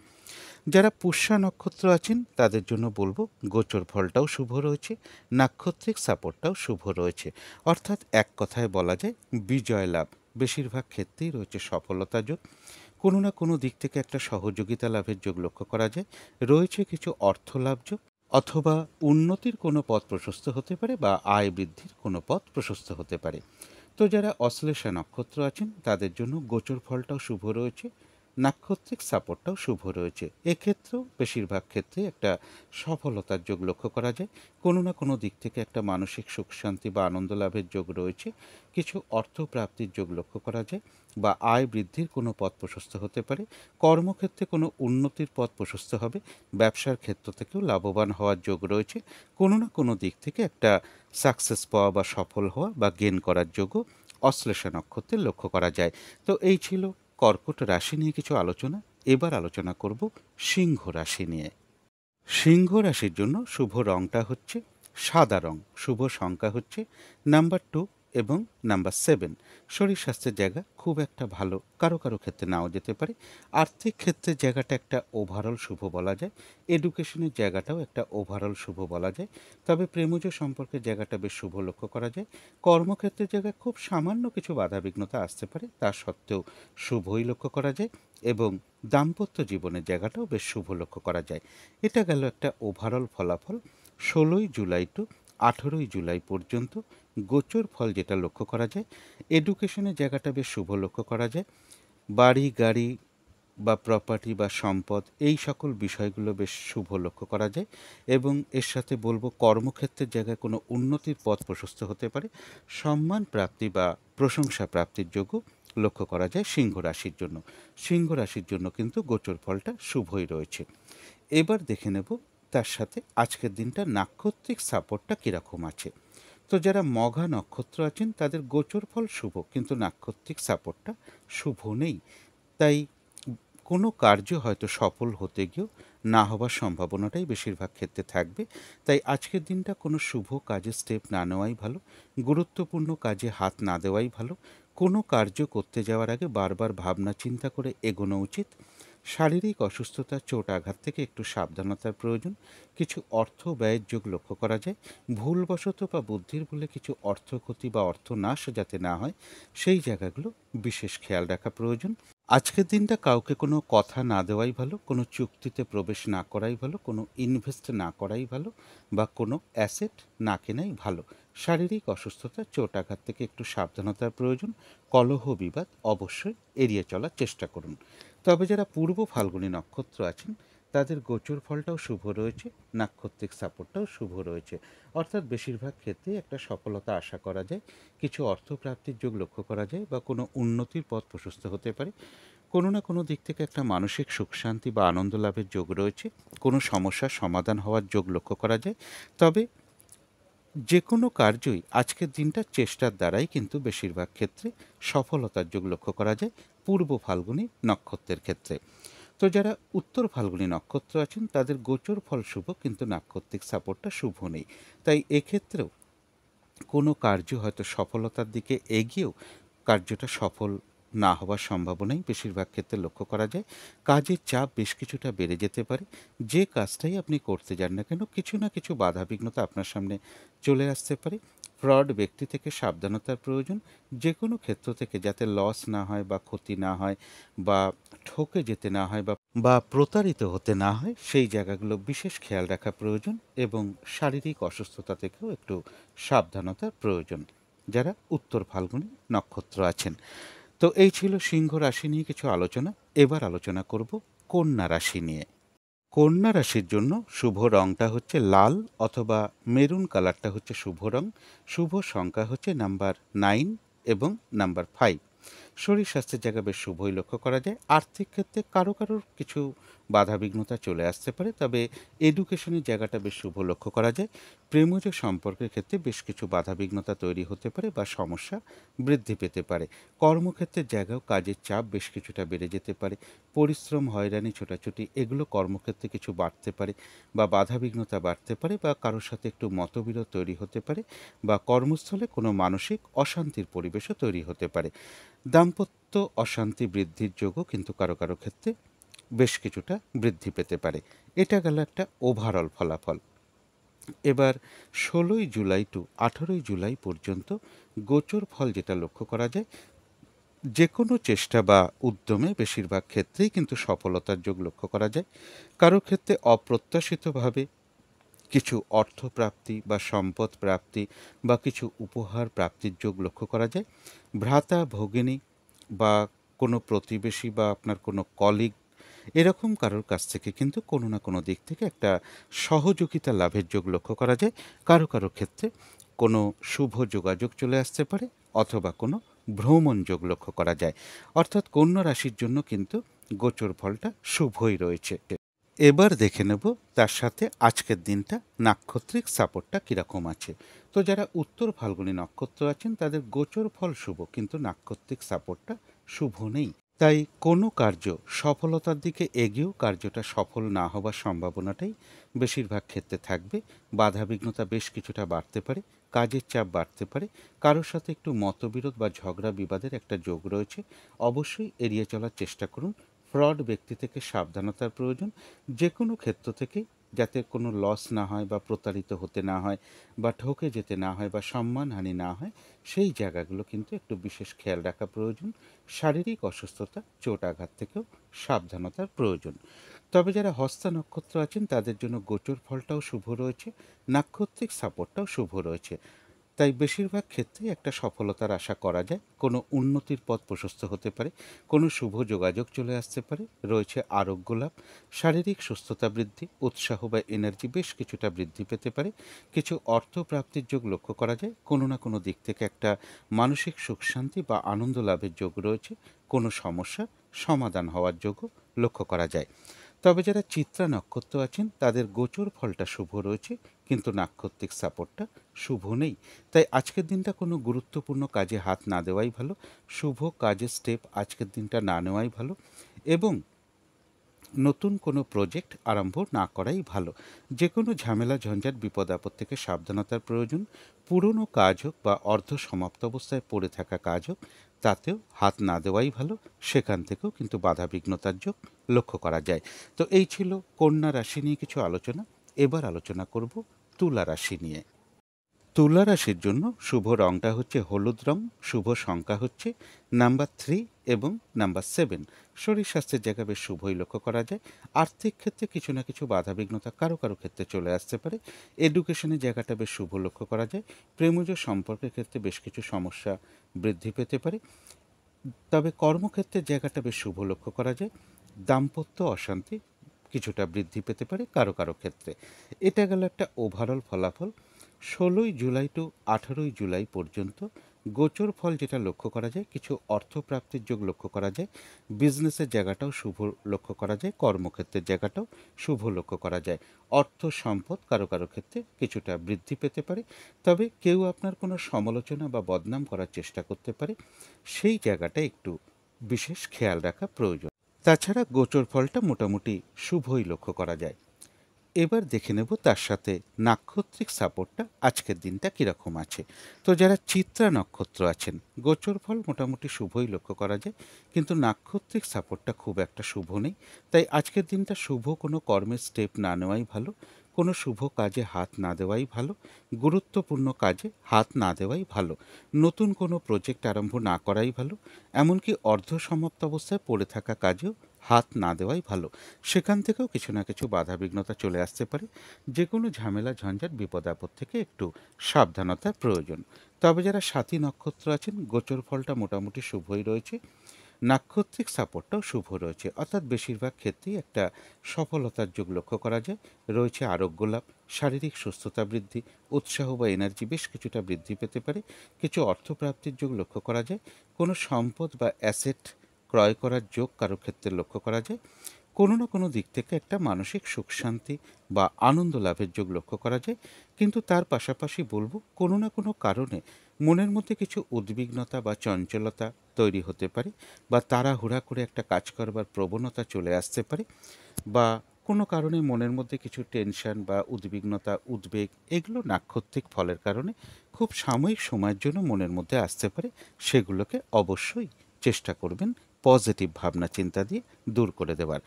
যারা পুষ্যা নক্ষত্র আছেন তাদের জন্য বলবো গোচর ফলটাও শুভ রয়েছে, নাক্ষত্রিক সাপোর্টটাও শুভ রয়েছে। অর্থাৎ এক কথায় বলা যায় বিজয় লাভ বেশিরভাগ ক্ষেত্রেই রয়েছে, সফলতা যোগ, কোনো না কোনো দিক থেকে একটা সহযোগিতা লাভের যোগ লক্ষ্য করা যায়, রয়েছে কিছু অর্থ লাভ যোগ, অথবা উন্নতির কোনো পথ প্রশস্ত হতে পারে বা আয় বৃদ্ধির কোনো পথ প্রশস্ত হতে পারে। তো যারা অশ্লেষা নক্ষত্র আছেন তাদের জন্য গোচর ফলটাও শুভ রয়েছে, নাক্ষত্রিক সাপোর্টটাও শুভ রয়েছে। এক্ষেত্রেও বেশিরভাগ ক্ষেত্রে একটা সফলতার যোগ লক্ষ্য করা যায়, কোনো না কোনো দিক থেকে একটা মানসিক সুখ শান্তি বা আনন্দ লাভের যোগ রয়েছে, কিছু অর্থ প্রাপ্তির যোগ লক্ষ্য করা যায় বা আয় বৃদ্ধির কোনো পথ প্রশস্ত হতে পারে, কর্মক্ষেত্রে কোনো উন্নতির পথ প্রশস্ত হবে, ব্যবসার ক্ষেত্র থেকেও লাভবান হওয়ার যোগ রয়েছে, কোনো না কোনো দিক থেকে একটা সাকসেস পাওয়া বা সফল হওয়া বা গেন করার যোগও অশ্লেষা নক্ষত্রে লক্ষ্য করা যায়। তো এই ছিল কর্কট রাশি নিয়ে কিছু আলোচনা। এবার আলোচনা করব সিংহ রাশি নিয়ে। সিংহ রাশির জন্য শুভ রংটা হচ্ছে সাদা রং, শুভ সংখ্যা হচ্ছে নাম্বার 2 এবং নাম্বার 7। শরীর স্বাস্থ্যের জায়গা খুব একটা ভালো, কারো কারো ক্ষেত্রে নাও যেতে পারে। আর্থিক ক্ষেত্রে জায়গাটা একটা ওভারঅল শুভ বলা যায়, এডুকেশনের জায়গাটাও একটা ওভারঅল শুভ বলা যায়, তবে প্রেমজ সম্পর্কের জায়গাটা বেশ শুভ লক্ষ্য করা যায়। কর্মক্ষেত্রের জায়গায় খুব সামান্য কিছু বাধাবিঘ্নতা আসতে পারে, তা সত্ত্বেও শুভই লক্ষ্য করা যায়, এবং দাম্পত্য জীবনের জায়গাটাও বেশ শুভ লক্ষ্য করা যায়। এটা গেল একটা ওভারঅল ফলাফল। 16ই জুলাই টু 18ই জুলাই পর্যন্ত গোচর ফল যেটা লক্ষ্য করা যায়, এডুকেশনের জায়গাটা বেশ শুভ লক্ষ্য করা যায়, বাড়ি গাড়ি বা প্রপার্টি বা সম্পদ এই সকল বিষয়গুলো বেশ শুভ লক্ষ্য করা যায়। এবং এর সাথে বলবো কর্মক্ষেত্রের জায়গায় কোনো উন্নতির পথ প্রশস্ত হতে পারে, সম্মান প্রাপ্তি বা প্রশংসা প্রাপ্তির যোগ্য লক্ষ্য করা যায় সিংহ রাশির জন্য। সিংহ রাশির জন্য কিন্তু গোচর ফলটা শুভই রয়েছে। এবার দেখে নেব তার সাথে আজকের দিনটা নাক্ষত্রিক সাপোর্টটা কীরকম আছে। তো যারা মঘা নক্ষত্র আছেন তাদের গোচর ফল শুভ, কিন্তু নাক্ষত্রিক সাপোর্টটা শুভ নেই। তাই কোনো কার্য হয়তো সফল হতে গিয়েও না হওয়ার সম্ভাবনাটাই বেশিরভাগ ক্ষেত্রে থাকবে। তাই আজকের দিনটা কোনো শুভ কাজে স্টেপ না নেওয়াই ভালো, গুরুত্বপূর্ণ কাজে হাত না দেওয়াই ভালো, কোনো কার্য করতে যাওয়ার আগে বারবার ভাবনা চিন্তা করে এগোনো উচিত। শারীরিক অসুস্থতা, চোট আঘাত থেকে একটু সাবধানতার প্রয়োজন। কিছু অর্থ ব্যয়ের যোগ লক্ষ্য করা যায়, ভুলবশত বা বুদ্ধির ভুলে কিছু অর্থ ক্ষতি বা অর্থনাশ যাতে না হয় সেই জায়গাগুলো বিশেষ খেয়াল রাখা প্রয়োজন। আজকের দিনটা কাউকে কোনো কথা না দেওয়াই ভালো, কোনো চুক্তিতে প্রবেশ না করাই ভালো, কোনো ইনভেস্ট না করাই ভালো, বা কোনো অ্যাসেট না কেনাই ভালো। শারীরিক অসুস্থতা, চোট আঘাত থেকে একটু সাবধানতার প্রয়োজন। কলহ বিবাদ অবশ্যই এড়িয়ে চলার চেষ্টা করুন। তবে যারা পূর্ব ফাল্গুনী নক্ষত্র আছেন তাদের গোচর ফলটাও শুভ রয়েছে, নাক্ষত্রিক সাপোর্টটাও শুভ রয়েছে। অর্থাৎ বেশিরভাগ ক্ষেত্রে একটা সফলতা আশা করা যায়, কিছু অর্থপ্রাপ্তির যোগ লক্ষ্য করা যায় বা কোনো উন্নতির পথ প্রশস্ত হতে পারে, কোনো না কোনো দিক থেকে একটা মানসিক সুখ শান্তি বা আনন্দ লাভের যোগ রয়েছে, কোনো সমস্যার সমাধান হওয়ার যোগ লক্ষ্য করা যায়। তবে যে কোনো কার্যই আজকের দিনটা চেষ্টার দ্বারাই কিন্তু বেশিরভাগ ক্ষেত্রে সফলতার যোগ লক্ষ্য করা যায় পূর্ব ফাল্গুনী নক্ষত্রের ক্ষেত্রে। তো যারা উত্তর ফাল্গুনী নক্ষত্র আছেন তাদের গোচর ফল শুভ, কিন্তু নাক্ষত্রিক সাপোর্টটা শুভ নেই। তাই এক্ষেত্রেও কোনো কার্য হয়তো সফলতার দিকে এগিয়েও কার্যটা সফল না হওয়ার সম্ভাবনাই বেশিরভাগ ক্ষেত্রে লক্ষ্য করা যায়। কাজের চাপ বেশ কিছুটা বেড়ে যেতে পারে, যে কাজটাই আপনি করতে যান না কেন কিছু না কিছু বাধাবিঘ্নতা আপনার সামনে চলে আসতে পারে। ফ্রড ব্যক্তি থেকে সাবধানতার প্রয়োজন, যে কোনো ক্ষেত্র থেকে যাতে লস না হয় বা ক্ষতি না হয় বা ঠকে যেতে না হয় বা প্রতারিত হতে না হয় সেই জায়গাগুলো বিশেষ খেয়াল রাখা প্রয়োজন, এবং শারীরিক অসুস্থতা থেকেও একটু সাবধানতার প্রয়োজন যারা উত্তর ফাল্গুনী নক্ষত্র আছেন। তো এই ছিল সিংহ রাশি নিয়ে কিছু আলোচনা। এবার আলোচনা করব কন্যা রাশি নিয়ে। কন্যা রাশির জন্য শুভ রংটা হচ্ছে লাল অথবা মেরুন কালারটা হচ্ছে শুভ রং। শুভ সংখ্যা হচ্ছে নাম্বার 9 এবং নাম্বার 5। শরীর স্বাস্থ্যের জায়গা বেশ শুভই লক্ষ্য করা যায়। আর্থিক ক্ষেত্রে কারোর কিছু বাধাবিঘ্নতা চলে আসতে পারে, তবে এডুকেশনের জায়গাটা বেশ শুভ লক্ষ্য করা যায়। প্রেমজ সম্পর্কের ক্ষেত্রে বেশ কিছু বাধাবিঘ্নতা তৈরি হতে পারে বা সমস্যা বৃদ্ধি পেতে পারে। কর্মক্ষেত্রের জায়গাও কাজের চাপ বেশ কিছুটা বেড়ে যেতে পারে। পরিশ্রম, হয়রানি, ছোটাছুটি এগুলো কর্মক্ষেত্রে কিছু বাড়তে পারে বা বাধাবিঘ্নতা বাড়তে পারে বা কারোর সাথে একটু মতবিরোধ তৈরি হতে পারে বা কর্মস্থলে কোনো মানসিক অশান্তির পরিবেশও তৈরি হতে পারে। দাম্পত্য অশান্তি বৃদ্ধির যোগও কিন্তু কারো ক্ষেত্রে বেশ কিছুটা বৃদ্ধি পেতে পারে। এটা গেল একটা ওভারঅল ফলাফল। এবার 16ই জুলাই টু 18ই জুলাই পর্যন্ত গোচর ফল যেটা লক্ষ্য করা যায়, যে কোনো চেষ্টা বা উদ্যমে বেশিরভাগ ক্ষেত্রেই কিন্তু সফলতার যোগ লক্ষ্য করা যায়। কারো ক্ষেত্রে অপ্রত্যাশিতভাবে কিছু অর্থপ্রাপ্তি বা সম্পদ প্রাপ্তি বা কিছু উপহার প্রাপ্তির যোগ লক্ষ্য করা যায়। ভ্রাতা, ভগিনী বা কোনো প্রতিবেশী বা আপনার কোনো কলিগ এরকম কারোর কাছ থেকে কিন্তু কোনো না কোনো দিক থেকে একটা সহযোগিতা লাভের যোগ লক্ষ্য করা যায়। কারো ক্ষেত্রে কোনো শুভ যোগাযোগ চলে আসতে পারে অথবা কোনো ভ্রমণ যোগ লক্ষ্য করা যায়। অর্থাৎ কন্যা রাশির জন্য কিন্তু গোচর ফলটা শুভই রয়েছে। এবার দেখে নেব তার সাথে আজকের দিনটা নাক্ষত্রিক সাপোর্টটা কীরকম আছে। তো যারা উত্তর ফাল্গুনী নক্ষত্র আছেন তাদের গোচর ফল শুভ, কিন্তু নাক্ষত্রিক সাপোর্টটা শুভ নেই। তাই কোনো কার্য সফলতার দিকে এগিয়েও কার্যটা সফল না হবার সম্ভাবনাটাই বেশিরভাগ ক্ষেত্রে থাকবে। বাধাবিঘ্নতা বেশ কিছুটা বাড়তে পারে, কাজের চাপ বাড়তে পারে, কারোর সাথে একটু মতবিরোধ বা ঝগড়া বিবাদের একটা যোগ রয়েছে। অবশ্যই এড়িয়ে চলার চেষ্টা করুন। ফ্রড ব্যক্তি থেকে সাবধানতার প্রয়োজন। যে কোনো ক্ষেত্র থেকে যাতে কোনো লস না হয় বা প্রতারিত হতে না হয় বা ঠকে যেতে না হয় বা সম্মানহানি না হয়, সেই জায়গাগুলো কিন্তু একটু বিশেষ খেয়াল রাখা প্রয়োজন। শারীরিক অসুস্থতা, চোট আঘাত থেকেও সাবধানতার প্রয়োজন। তবে যারা হস্তা নক্ষত্র আছেন তাদের জন্য গোচর ফলটাও শুভ রয়েছে, নাক্ষত্রিক সাপোর্টটাও শুভ রয়েছে। তাই বেশিরভাগ ক্ষেত্রেই একটা সফলতার আশা করা যায়। কোনো উন্নতির পথ প্রশস্ত হতে পারে, কোনো শুভ যোগাযোগ চলে আসতে পারে, রয়েছে আরোগ্য লাভ, শারীরিক সুস্থতা বৃদ্ধি, উৎসাহ বা এনার্জি বেশ কিছুটা বৃদ্ধি পেতে পারে। কিছু অর্থ প্রাপ্তির যোগ লক্ষ্য করা যায়। কোনো না কোনো দিক থেকে একটা মানসিক সুখ শান্তি বা আনন্দ লাভের যোগ রয়েছে। কোনো সমস্যার সমাধান হওয়ার যোগও লক্ষ্য করা যায়। তবে যারা চিত্রা নক্ষত্র আছেন তাদের গোচর ফলটা শুভ রয়েছে, কিন্তু নাক্ষত্রিক সাপোর্টটা শুভ নেই। তাই আজকের দিনটা কোনো গুরুত্বপূর্ণ কাজে হাত না দেওয়াই ভালো। শুভ কাজের স্টেপ আজকের দিনটা না নেওয়াই ভালো এবং নতুন কোনো প্রজেক্ট আরম্ভ না করাই ভালো। যে কোনো ঝামেলা, ঝঞ্ঝাট, বিপদ আপদ থেকে সাবধানতার প্রয়োজন। পুরনো কাজ হোক বা অর্ধ সমাপ্ত অবস্থায় পড়ে থাকা কাজ হোক, তাতেও হাত না দেওয়াই ভালো। সেখান থেকেও কিন্তু বাধা বিঘ্নতার যোগ লক্ষ্য করা যায়। তো এই ছিল কন্যা রাশি নিয়ে কিছু আলোচনা। এবার আলোচনা করব তুলা রাশি নিয়ে। তুলা রাশির জন্য শুভ রংটা হচ্ছে হলুদ রং। শুভ সংখ্যা হচ্ছে নাম্বার 3 এবং নাম্বার 7। শরীর স্বাস্থ্যের জায়গা বেশ শুভই লক্ষ্য করা যায়। আর্থিক ক্ষেত্রে কিছু না কিছু বাধাবিঘ্নতা কারো ক্ষেত্রে চলে আসতে পারে। এডুকেশনের জায়গাটা বেশ শুভ লক্ষ্য করা যায়। প্রেমজ সম্পর্কের ক্ষেত্রে বেশ কিছু সমস্যা বৃদ্ধি পেতে পারে, তবে কর্মক্ষেত্রের জায়গাটা বেশ শুভ লক্ষ্য করা যায়। দাম্পত্য অশান্তি কিছুটা বৃদ্ধি পেতে পারে কারো ক্ষেত্রে। এটা গেল একটা ওভারঅল ফলাফল। 16ই জুলাই টু 18ই জুলাই পর্যন্ত গোচর ফল যেটা লক্ষ্য করা যায়, কিছু অর্থপ্রাপ্তির যোগ লক্ষ্য করা যায়। বিজনেসের জায়গাটাও শুভ লক্ষ্য করা যায়, কর্মক্ষেত্রের জায়গাটাও শুভ লক্ষ্য করা যায়। অর্থ সম্পদ কারো ক্ষেত্রে কিছুটা বৃদ্ধি পেতে পারে, তবে কেউ আপনার কোনো সমালোচনা বা বদনাম করার চেষ্টা করতে পারে, সেই জায়গাটা একটু বিশেষ খেয়াল রাখা প্রয়োজন। তাছাড়া গোচর ফলটা মোটামুটি শুভই লক্ষ্য করা যায়। এবার দেখে নেব তার সাথে নাক্ষত্রিক সাপোর্টটা আজকের দিনটা কীরকম আছে। তো যারা চিত্রা নক্ষত্র আছেন, গোচর ফল মোটামুটি শুভই লক্ষ্য করা যায়, কিন্তু নাক্ষত্রিক সাপোর্টটা খুব একটা শুভ নেই। তাই আজকের দিনটা শুভ কোনো কর্মের স্টেপ না নেওয়াই ভালো, কোনো শুভ কাজে হাত না দেওয়াই ভালো, গুরুত্বপূর্ণ কাজে হাত না দেওয়াই ভালো, নতুন কোনো প্রজেক্ট আরম্ভ না করাই ভালো, এমনকি অর্ধ সমাপ্ত অবস্থায় পড়ে থাকা কাজেও হাত না দেওয়াই ভালো। সেখান থেকেও কিছু না কিছু বাধাবিঘ্নতা চলে আসতে পারে। যে কোনো ঝামেলা, ঝঞ্ঝাট, বিপদ আপদ থেকে একটু সাবধানতার প্রয়োজন। তবে যারা সাথী নক্ষত্র আছেন, গোচর ফলটা মোটামুটি শুভই রয়েছে। নাক্ষত্রিক সাপোর্টটাও শুভ রয়েছে, অর্থাৎ বেশিরভাগ ক্ষেত্রেই একটা সফলতার যোগ লক্ষ্য করা যায়। রয়েছে আরোগ্য লাভ, শারীরিক সুস্থতা বৃদ্ধি, উৎসাহ বা এনার্জি বেশ কিছুটা বৃদ্ধি পেতে পারে। কিছু অর্থপ্রাপ্তির যোগ লক্ষ্য করা যায়। কোনো সম্পদ বা অ্যাসেট ক্রয় করার যোগ কারো ক্ষেত্রে লক্ষ্য করা যায়। কোনো না কোনো দিক থেকে একটা মানসিক সুখ শান্তি বা আনন্দ লাভের যোগ লক্ষ্য করা যায়। কিন্তু তার পাশাপাশি বলবো, কোনো না কোনো কারণে মনের মধ্যে কিছু উদ্বিগ্নতা বা চঞ্চলতা তৈরি হতে পারে, বা তাড়াহুড়া করে একটা কাজ করবার প্রবণতা চলে আসতে পারে, বা কোনো কারণে মনের মধ্যে কিছু টেনশন বা উদ্বিগ্নতা উদ্বেগ এগুলো নাক্ষত্রিক ফলের কারণে খুব সাময়িক সময়ের জন্য মনের মধ্যে আসতে পারে। সেগুলোকে অবশ্যই চেষ্টা করবেন পজিটিভ ভাবনা চিন্তা দিয়ে দূর করে দেওয়ার।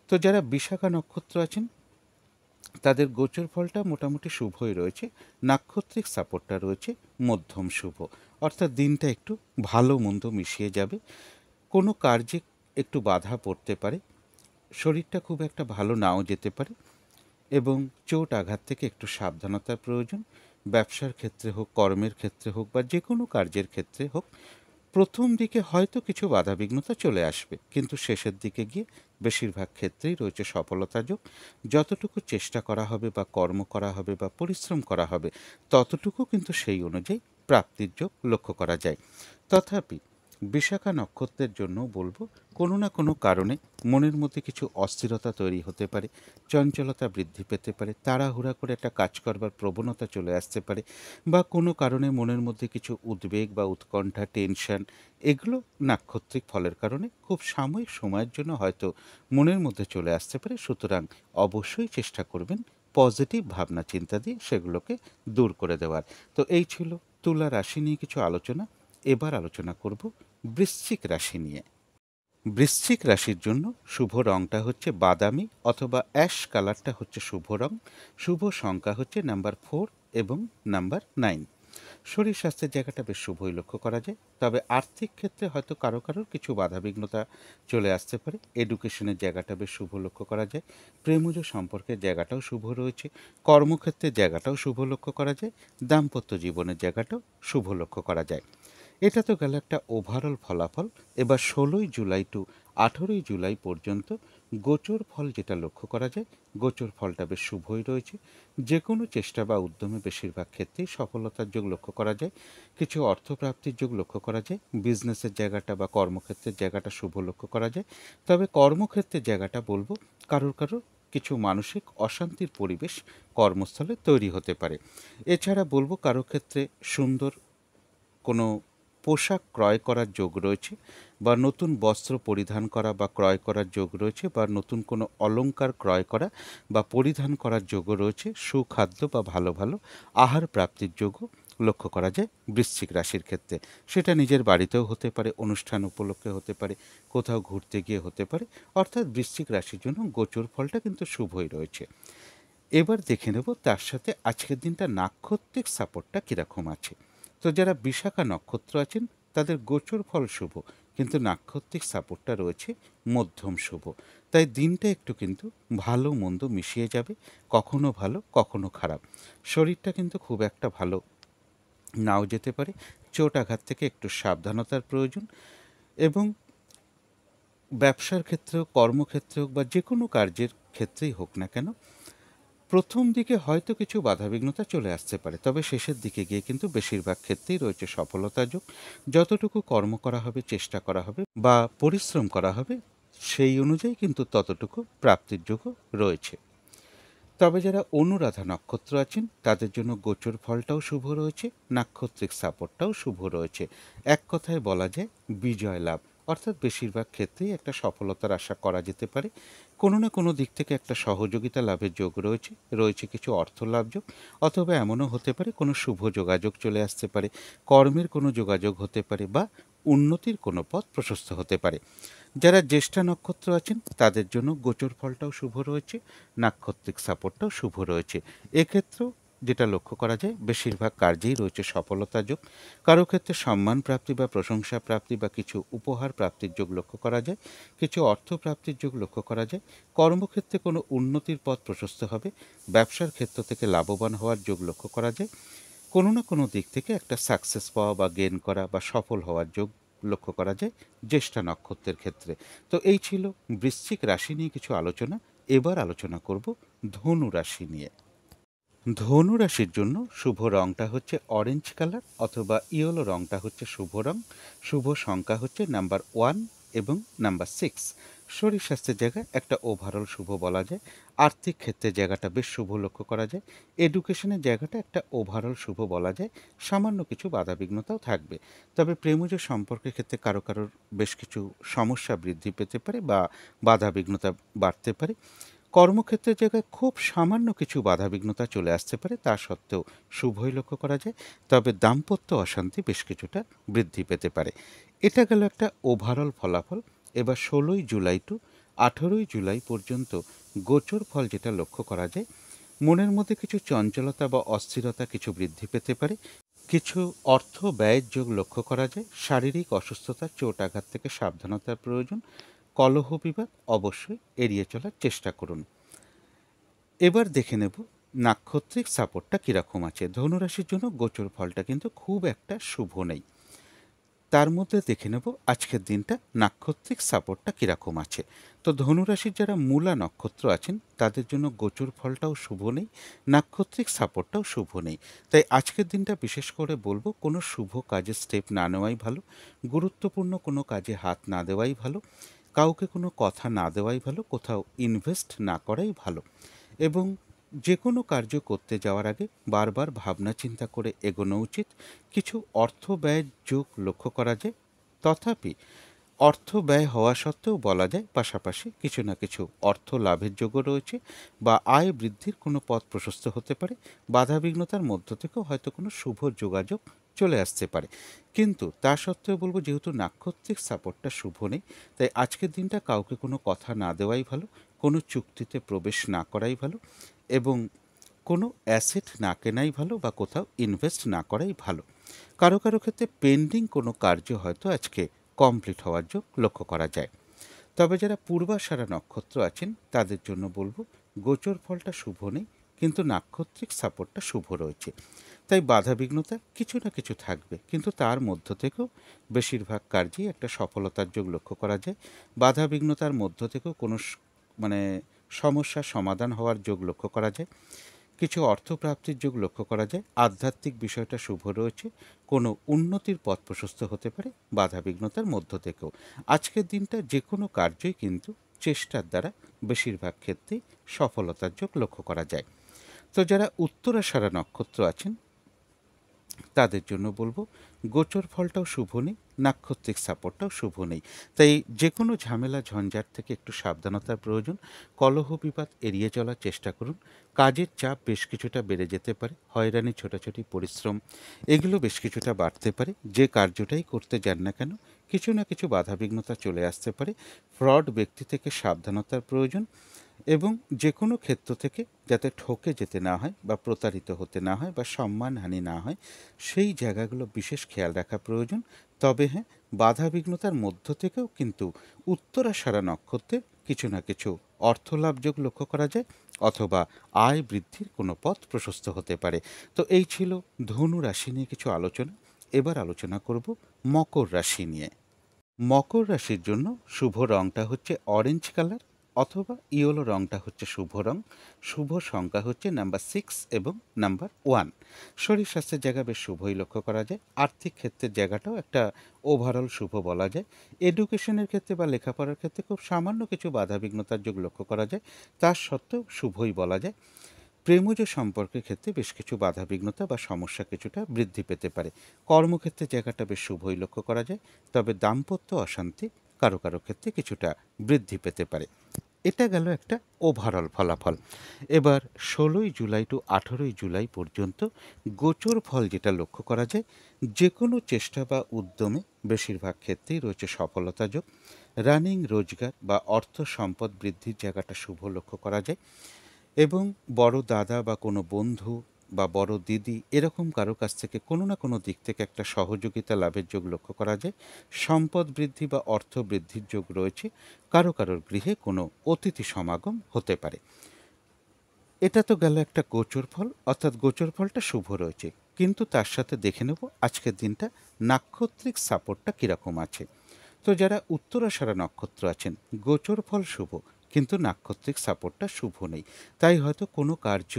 তো যারা বিশাখা নক্ষত্র আছেন তাদের গোচর ফলটা মোটামুটি শুভই রয়েছে। নাক্ষত্রিক সাপোর্টটা রয়েছে মধ্যম শুভ, অর্থাৎ দিনটা একটু ভালো মন্দ মিশিয়ে যাবে। কোনো কার্যে একটু বাধা পড়তে পারে, শরীরটা খুব একটা ভালো নাও যেতে পারে, এবং চোট আঘাত থেকে একটু সাবধানতার প্রয়োজন। ব্যবসার ক্ষেত্রে হোক, কর্মের ক্ষেত্রে হোক, বা যে কোনো কার্যের ক্ষেত্রে হোক, প্রথম দিকে হয়তো কিছু বাধাবিঘ্নতা চলে আসবে, কিন্তু শেষের দিকে গিয়ে বেশিরভাগ ক্ষেত্রেই রয়েছে সফলতা যোগ। যতটুকু চেষ্টা করা হবে বা কর্ম করা হবে বা পরিশ্রম করা হবে, ততটুকু কিন্তু সেই অনুযায়ী প্রাপ্তির যোগ লক্ষ্য করা যায়। তথাপি বিশাখা নক্ষত্রের জন্য বলবো, কোনো না কোনো কারণে মনের মধ্যে কিছু অস্থিরতা তৈরি হতে পারে, চঞ্চলতা বৃদ্ধি পেতে পারে, তাড়াহুড়া করে একটা কাজ করবার প্রবণতা চলে আসতে পারে, বা কোনো কারণে মনের মধ্যে কিছু উদ্বেগ বা উৎকণ্ঠা টেনশন এগুলো নাক্ষত্রিক ফলের কারণে খুব সাময়িক সময়ের জন্য হয়তো মনের মধ্যে চলে আসতে পারে। সুতরাং অবশ্যই চেষ্টা করবেন পজিটিভ ভাবনা চিন্তা দিয়ে সেগুলোকে দূর করে দেওয়ার। তো এই ছিল তুলা রাশি নিয়ে কিছু আলোচনা। এবার আলোচনা করব বৃশ্চিক রাশি নিয়ে। বৃশ্চিক রাশির জন্য শুভ রংটা হচ্ছে বাদামি অথবা অ্যাশ কালারটা হচ্ছে শুভ রং। শুভ সংখ্যা হচ্ছে নাম্বার 4 এবং নাম্বার 9। শরীর স্বাস্থ্যের জায়গাটা বেশ শুভই লক্ষ্য করা যায়, তবে আর্থিক ক্ষেত্রে হয়তো কারো কারোর কিছু বাধাবিঘ্নতা চলে আসতে পারে। এডুকেশনের জায়গাটা বেশ শুভ লক্ষ্য করা যায়। প্রেমজ সম্পর্কের জায়গাটাও শুভ রয়েছে। কর্মক্ষেত্রের জায়গাটাও শুভ লক্ষ্য করা যায়। দাম্পত্য জীবনের জায়গাটাও শুভ লক্ষ্য করা যায়। এটা তো গেল একটা ওভারঅল ফলাফল। এবার 16ই জুলাই টু 18ই জুলাই পর্যন্ত গোচর ফল যেটা লক্ষ্য করা যায়, গোচর ফলটা বেশ শুভই রয়েছে। যে কোনো চেষ্টা বা উদ্যমে বেশিরভাগ ক্ষেত্রেই সফলতার যোগ লক্ষ্য করা যায়। কিছু অর্থপ্রাপ্তির যোগ লক্ষ্য করা যায়। বিজনেসের জায়গাটা বা কর্মক্ষেত্রের জায়গাটা শুভ লক্ষ্য করা যায়। তবে কর্মক্ষেত্রের জায়গাটা বলবো, কারোর কারোর কিছু মানসিক অশান্তির পরিবেশ কর্মস্থলে তৈরি হতে পারে। এছাড়া বলবো কারো ক্ষেত্রে সুন্দর কোনো পোশাক ক্রয় করার যোগ রয়েছে, বা নতুন বস্ত্র পরিধান করা বা ক্রয় করার যোগ রয়েছে, বা নতুন কোনো অলংকার ক্রয় করা বা পরিধান করার যোগও রয়েছে। সুখাদ্য বা ভালো ভালো আহার প্রাপ্তির যোগও লক্ষ্য করা যায় বৃশ্চিক রাশির ক্ষেত্রে। সেটা নিজের বাড়িতেও হতে পারে, অনুষ্ঠান উপলক্ষে হতে পারে, কোথাও ঘুরতে গিয়ে হতে পারে। অর্থাৎ বৃশ্চিক রাশির জন্য গোচর ফলটা কিন্তু শুভই রয়েছে। এবার দেখে নেব তার সাথে আজকের দিনটা নাক্ষত্রিক সাপোর্টটা কীরকম আছে। তো যারা বিশাখা নক্ষত্র আছেন তাদের গোচর ফল শুভ, কিন্তু নাক্ষত্রিক সাপোর্টটা রয়েছে মধ্যম শুভ। তাই দিনটা একটু কিন্তু ভালো মন্দ মিশিয়ে যাবে, কখনো ভালো কখনো খারাপ। শরীরটা কিন্তু খুব একটা ভালো নাও যেতে পারে। চোট আঘাত থেকে একটু সাবধানতার প্রয়োজন। এবং ব্যবসার ক্ষেত্রে হোক, কর্মক্ষেত্রে হোক, বা যে কোনো কার্যের ক্ষেত্রেই হোক না কেন, প্রথম দিকে হয়তো কিছু বাধাবিঘ্নতা চলে আসতে পারে, তবে শেষের দিকে গিয়ে কিন্তু বেশিরভাগ ক্ষেত্রেই রয়েছে সফলতা যোগ। যতটুকু কর্ম করা হবে, চেষ্টা করা হবে বা পরিশ্রম করা হবে, সেই অনুযায়ী কিন্তু ততটুকু প্রাপ্তির যোগও রয়েছে। তবে যারা অনুরাধা নক্ষত্র আছেন তাদের জন্য গোচর ফলটাও শুভ রয়েছে, নাক্ষত্রিক সাপোর্টটাও শুভ রয়েছে। এক কথায় বলা যায় বিজয় লাভ, অর্থাৎ বেশিরভাগ ক্ষেত্রেই একটা সফলতার আশা করা যেতে পারে। কোনো না কোনো দিক থেকে একটা সহযোগিতা লাভের যোগ রয়েছে, রয়েছে কিছু অর্থ লাভ যোগ, অথবা এমনও হতে পারে কোনো শুভ যোগাযোগ চলে আসতে পারে, কর্মের কোনো যোগাযোগ হতে পারে, বা উন্নতির কোনো পথ প্রশস্ত হতে পারে। যারা জ্যেষ্ঠা নক্ষত্র আছেন তাদের জন্য গোচর ফলটাও শুভ রয়েছে, নাক্ষত্রিক সাপোর্টটাও শুভ রয়েছে। এক্ষেত্রেও যেটা লক্ষ্য করা যায়, বেশিরভাগ কার্যেই রয়েছে সফলতা যোগ। কারো ক্ষেত্রে সম্মান প্রাপ্তি বা প্রশংসা প্রাপ্তি বা কিছু উপহার প্রাপ্তির যোগ লক্ষ্য করা যায়। কিছু অর্থ প্রাপ্তির যোগ লক্ষ্য করা যায়। কর্মক্ষেত্রে কোনো উন্নতির পথ প্রশস্ত হবে। ব্যবসার ক্ষেত্র থেকে লাভবান হওয়ার যোগ লক্ষ্য করা যায়। কোনো না কোনো দিক থেকে একটা সাকসেস পাওয়া বা গেন করা বা সফল হওয়ার যোগ লক্ষ্য করা যায় জ্যেষ্ঠা নক্ষত্রের ক্ষেত্রে। তো এই ছিল বৃশ্চিক রাশি নিয়ে কিছু আলোচনা। এবার আলোচনা করব ধনু রাশি নিয়ে। ধনু রাশির জন্য শুভ রংটা হচ্ছে অরেঞ্জ কালার অথবা ইয়েলো রংটা হচ্ছে শুভ রং। শুভ সংখ্যা হচ্ছে নাম্বার 1 এবং নাম্বার 6। শরীর স্বাস্থ্যের জায়গায় একটা ওভারঅল শুভ বলা যায়। আর্থিক ক্ষেত্রে জায়গাটা বেশ শুভ লক্ষ্য করা যায়। এডুকেশনের জায়গাটা একটা ওভারঅল শুভ বলা যায়। সামান্য কিছু বাধাবিঘ্নতাও থাকবে। তবে প্রেমজ সম্পর্কের ক্ষেত্রে কারো কারোর বেশ কিছু সমস্যা বৃদ্ধি পেতে পারে বা বাধাবিঘ্নতা বাড়তে পারে। কর্মক্ষেত্রের জায়গায় খুব সামান্য কিছু বাধাবিঘ্নতা চলে আসতে পারে, তা সত্ত্বেও শুভই লক্ষ্য করা যায়। তবে দাম্পত্য অশান্তি বেশ কিছুটা বৃদ্ধি পেতে পারে। এটা গেল একটা ওভারঅল ফলাফল। এবার 16ই জুলাই টু 18ই জুলাই পর্যন্ত গোচর ফল যেটা লক্ষ্য করা যায়, মনের মধ্যে কিছু চঞ্চলতা বা অস্থিরতা কিছু বৃদ্ধি পেতে পারে। কিছু অর্থ ব্যয়ের যোগ লক্ষ্য করা যায়। শারীরিক অসুস্থতা, চোট আঘাত থেকে সাবধানতার প্রয়োজন। কলহ বিবাদ অবশ্যই এড়িয়ে চলার চেষ্টা করুন। এবার দেখে নেব নাক্ষত্রিক সাপোর্টটা কীরকম আছে। ধনুরাশির জন্য গোচর ফলটা কিন্তু খুব একটা শুভ নেই। তার মধ্যে দেখে নেব আজকের দিনটা নাক্ষত্রিক সাপোর্টটা কীরকম আছে। তো ধনুরাশির যারা মূলা নক্ষত্র আছেন তাদের জন্য গোচর ফলটাও শুভ নেই, নাক্ষত্রিক সাপোর্টটাও শুভ নেই। তাই আজকের দিনটা বিশেষ করে বলবো কোনো শুভ কাজে স্টেপ না নেওয়াই ভালো, গুরুত্বপূর্ণ কোনো কাজে হাত না দেওয়াই ভালো, কাউকে কোনো কথা না দেওয়াই ভালো, কোথাও ইনভেস্ট না করাই ভালো। এবং যে কোনো কার্য করতে যাওয়ার আগে বারবার ভাবনা চিন্তা করে এগোনো উচিত। কিছু অর্থ ব্যয়ের যোগ লক্ষ্য করা যায়, তথাপি অর্থ ব্যয় হওয়া সত্ত্বেও বলা যায় পাশাপাশি কিছু না কিছু অর্থ লাভের যোগও রয়েছে বা আয় বৃদ্ধির কোনো পথ প্রশস্ত হতে পারে। বাধাবিঘ্নতার মধ্য থেকেও হয়তো কোনো শুভ যোগাযোগ চলে আসতে পারে। কিন্তু তা সত্ত্বেও বলবো, যেহেতু নাক্ষত্রিক সাপোর্টটা শুভ নেই, তাই আজকের দিনটা কাউকে কোনো কথা না দেওয়াই ভালো, কোনো চুক্তিতে প্রবেশ না করাই ভালো এবং কোনো অ্যাসেট না কেনাই ভালো বা কোথাও ইনভেস্ট না করাই ভালো। কারো কারো ক্ষেত্রে পেন্ডিং কোনো কার্য হয়তো আজকে কমপ্লিট হওয়ার যোগ লক্ষ্য করা যায়। তবে যারা পূর্বাষাঢ়া নক্ষত্র আছেন তাদের জন্য বলবো গোচর ফলটা শুভ নেই, কিন্তু নাক্ষত্রিক সাপোর্টটা শুভ রয়েছে। তাই বাধাবিঘ্নতা কিছু না কিছু থাকবে, কিন্তু তার মধ্য থেকেও বেশিরভাগ কার্যেই একটা সফলতার যোগ লক্ষ্য করা যায়। বাধাবিঘ্নতার মধ্য থেকেও কোনো মানে সমস্যার সমাধান হওয়ার যোগ লক্ষ্য করা যায়। কিছু অর্থপ্রাপ্তির যোগ লক্ষ্য করা যায়। আধ্যাত্মিক বিষয়টা শুভ রয়েছে। কোনো উন্নতির পথ প্রশস্ত হতে পারে বাধাবিঘ্নতার মধ্য থেকেও। আজকের দিনটা যে কোনো কার্যই কিন্তু চেষ্টার দ্বারা বেশিরভাগ ক্ষেত্রেই সফলতার যোগ লক্ষ্য করা যায়। তো যারা উত্তরাষাঢ়া নক্ষত্র আছেন তাদের জন্য বলবো গোচর ফলটাও শুভ নেই, নাক্ষত্রিক সাপোর্টটাও শুভ নেই। তাই যে কোনো ঝামেলা ঝঞ্ঝাট থেকে একটু সাবধানতার প্রয়োজন। কলহ বিবাদ এড়িয়ে চলার চেষ্টা করুন। কাজের চাপ বেশ কিছুটা বেড়ে যেতে পারে, হয়রানি ছোটাছুটি পরিশ্রম এগুলো বেশ কিছুটা বাড়তে পারে। যে কার্যটাই করতে যান না কেন কিছু না কিছু বাধাবিঘ্নতা চলে আসতে পারে। ফ্রড ব্যক্তি থেকে সাবধানতার প্রয়োজন এবং যে কোনো ক্ষেত্র থেকে যাতে ঠকে যেতে না হয় বা প্রতারিত হতে না হয় বা সম্মানহানি না হয়, সেই জায়গাগুলো বিশেষ খেয়াল রাখা প্রয়োজন। তবে হ্যাঁ, বাধাবিঘ্নতার মধ্য থেকেও কিন্তু উত্তরাষাঢ়া নক্ষত্রের কিছু না কিছু অর্থলাভ যোগ লক্ষ্য করা যায় অথবা আয় বৃদ্ধির কোনো পথ প্রশস্ত হতে পারে। তো এই ছিল ধনু রাশি নিয়ে কিছু আলোচনা। এবার আলোচনা করব মকর রাশি নিয়ে। মকর রাশির জন্য শুভ রংটা হচ্ছে অরেঞ্জ কালার অথবা ইয়েলো রংটা হচ্ছে শুভ রং। শুভ সংখ্যা হচ্ছে নাম্বার 6 এবং নাম্বার 1। শরীর স্বাস্থ্যের জায়গা বেশ শুভই লক্ষ্য করা যায়। আর্থিক ক্ষেত্রের জায়গাটাও একটা ওভারঅল শুভ বলা যায়। এডুকেশনের ক্ষেত্রে বা লেখাপড়ার ক্ষেত্রে খুব সামান্য কিছু বাধাবিঘ্নতার যোগ লক্ষ্য করা যায়, তার সত্ত্বেও শুভই বলা যায়। প্রেমজ সম্পর্কের ক্ষেত্রে বেশ কিছু বাধাবিঘ্নতা বা সমস্যা কিছুটা বৃদ্ধি পেতে পারে। কর্মক্ষেত্রে জায়গাটা বেশ শুভই লক্ষ্য করা যায়, তবে দাম্পত্য অশান্তি কারো কারো ক্ষেত্রে কিছুটা বৃদ্ধি পেতে পারে। এটা গেল একটা ওভারঅল ফলাফল। এবার 16ই জুলাই টু 18ই জুলাই পর্যন্ত গোচর ফল যেটা লক্ষ্য করা যায়, যে কোনো চেষ্টা বা উদ্যমে বেশিরভাগ ক্ষেত্রেই রয়েছে সফলতা যোগ। রানিং রোজগার বা অর্থ সম্পদ বৃদ্ধির জায়গাটা শুভ লক্ষ্য করা যায় এবং বড় দাদা বা কোনো বন্ধু বা বড় দিদি এরকম কারো কাছ থেকে কোনো না কোনো দিক থেকে একটা সহযোগিতা লাভের যোগ লক্ষ্য করা যায়। সম্পদ বৃদ্ধি বা অর্থ বৃদ্ধির যোগ রয়েছে। কারো কারোর গৃহে কোনো অতিথি সমাগম হতে পারে। এটা তো গেল একটা গোচর ফল, অর্থাৎ গোচর ফলটা শুভ রয়েছে। কিন্তু তার সাথে দেখে নেব আজকের দিনটা নাক্ষত্রিক সাপোর্টটা কীরকম আছে। তো যারা উত্তরাষাঢ়া নক্ষত্র আছেন, গোচর ফল শুভ, কিন্তু নাক্ষত্রিক সাপোর্টটা শুভ নেই। তাই হয়তো কোনো কার্য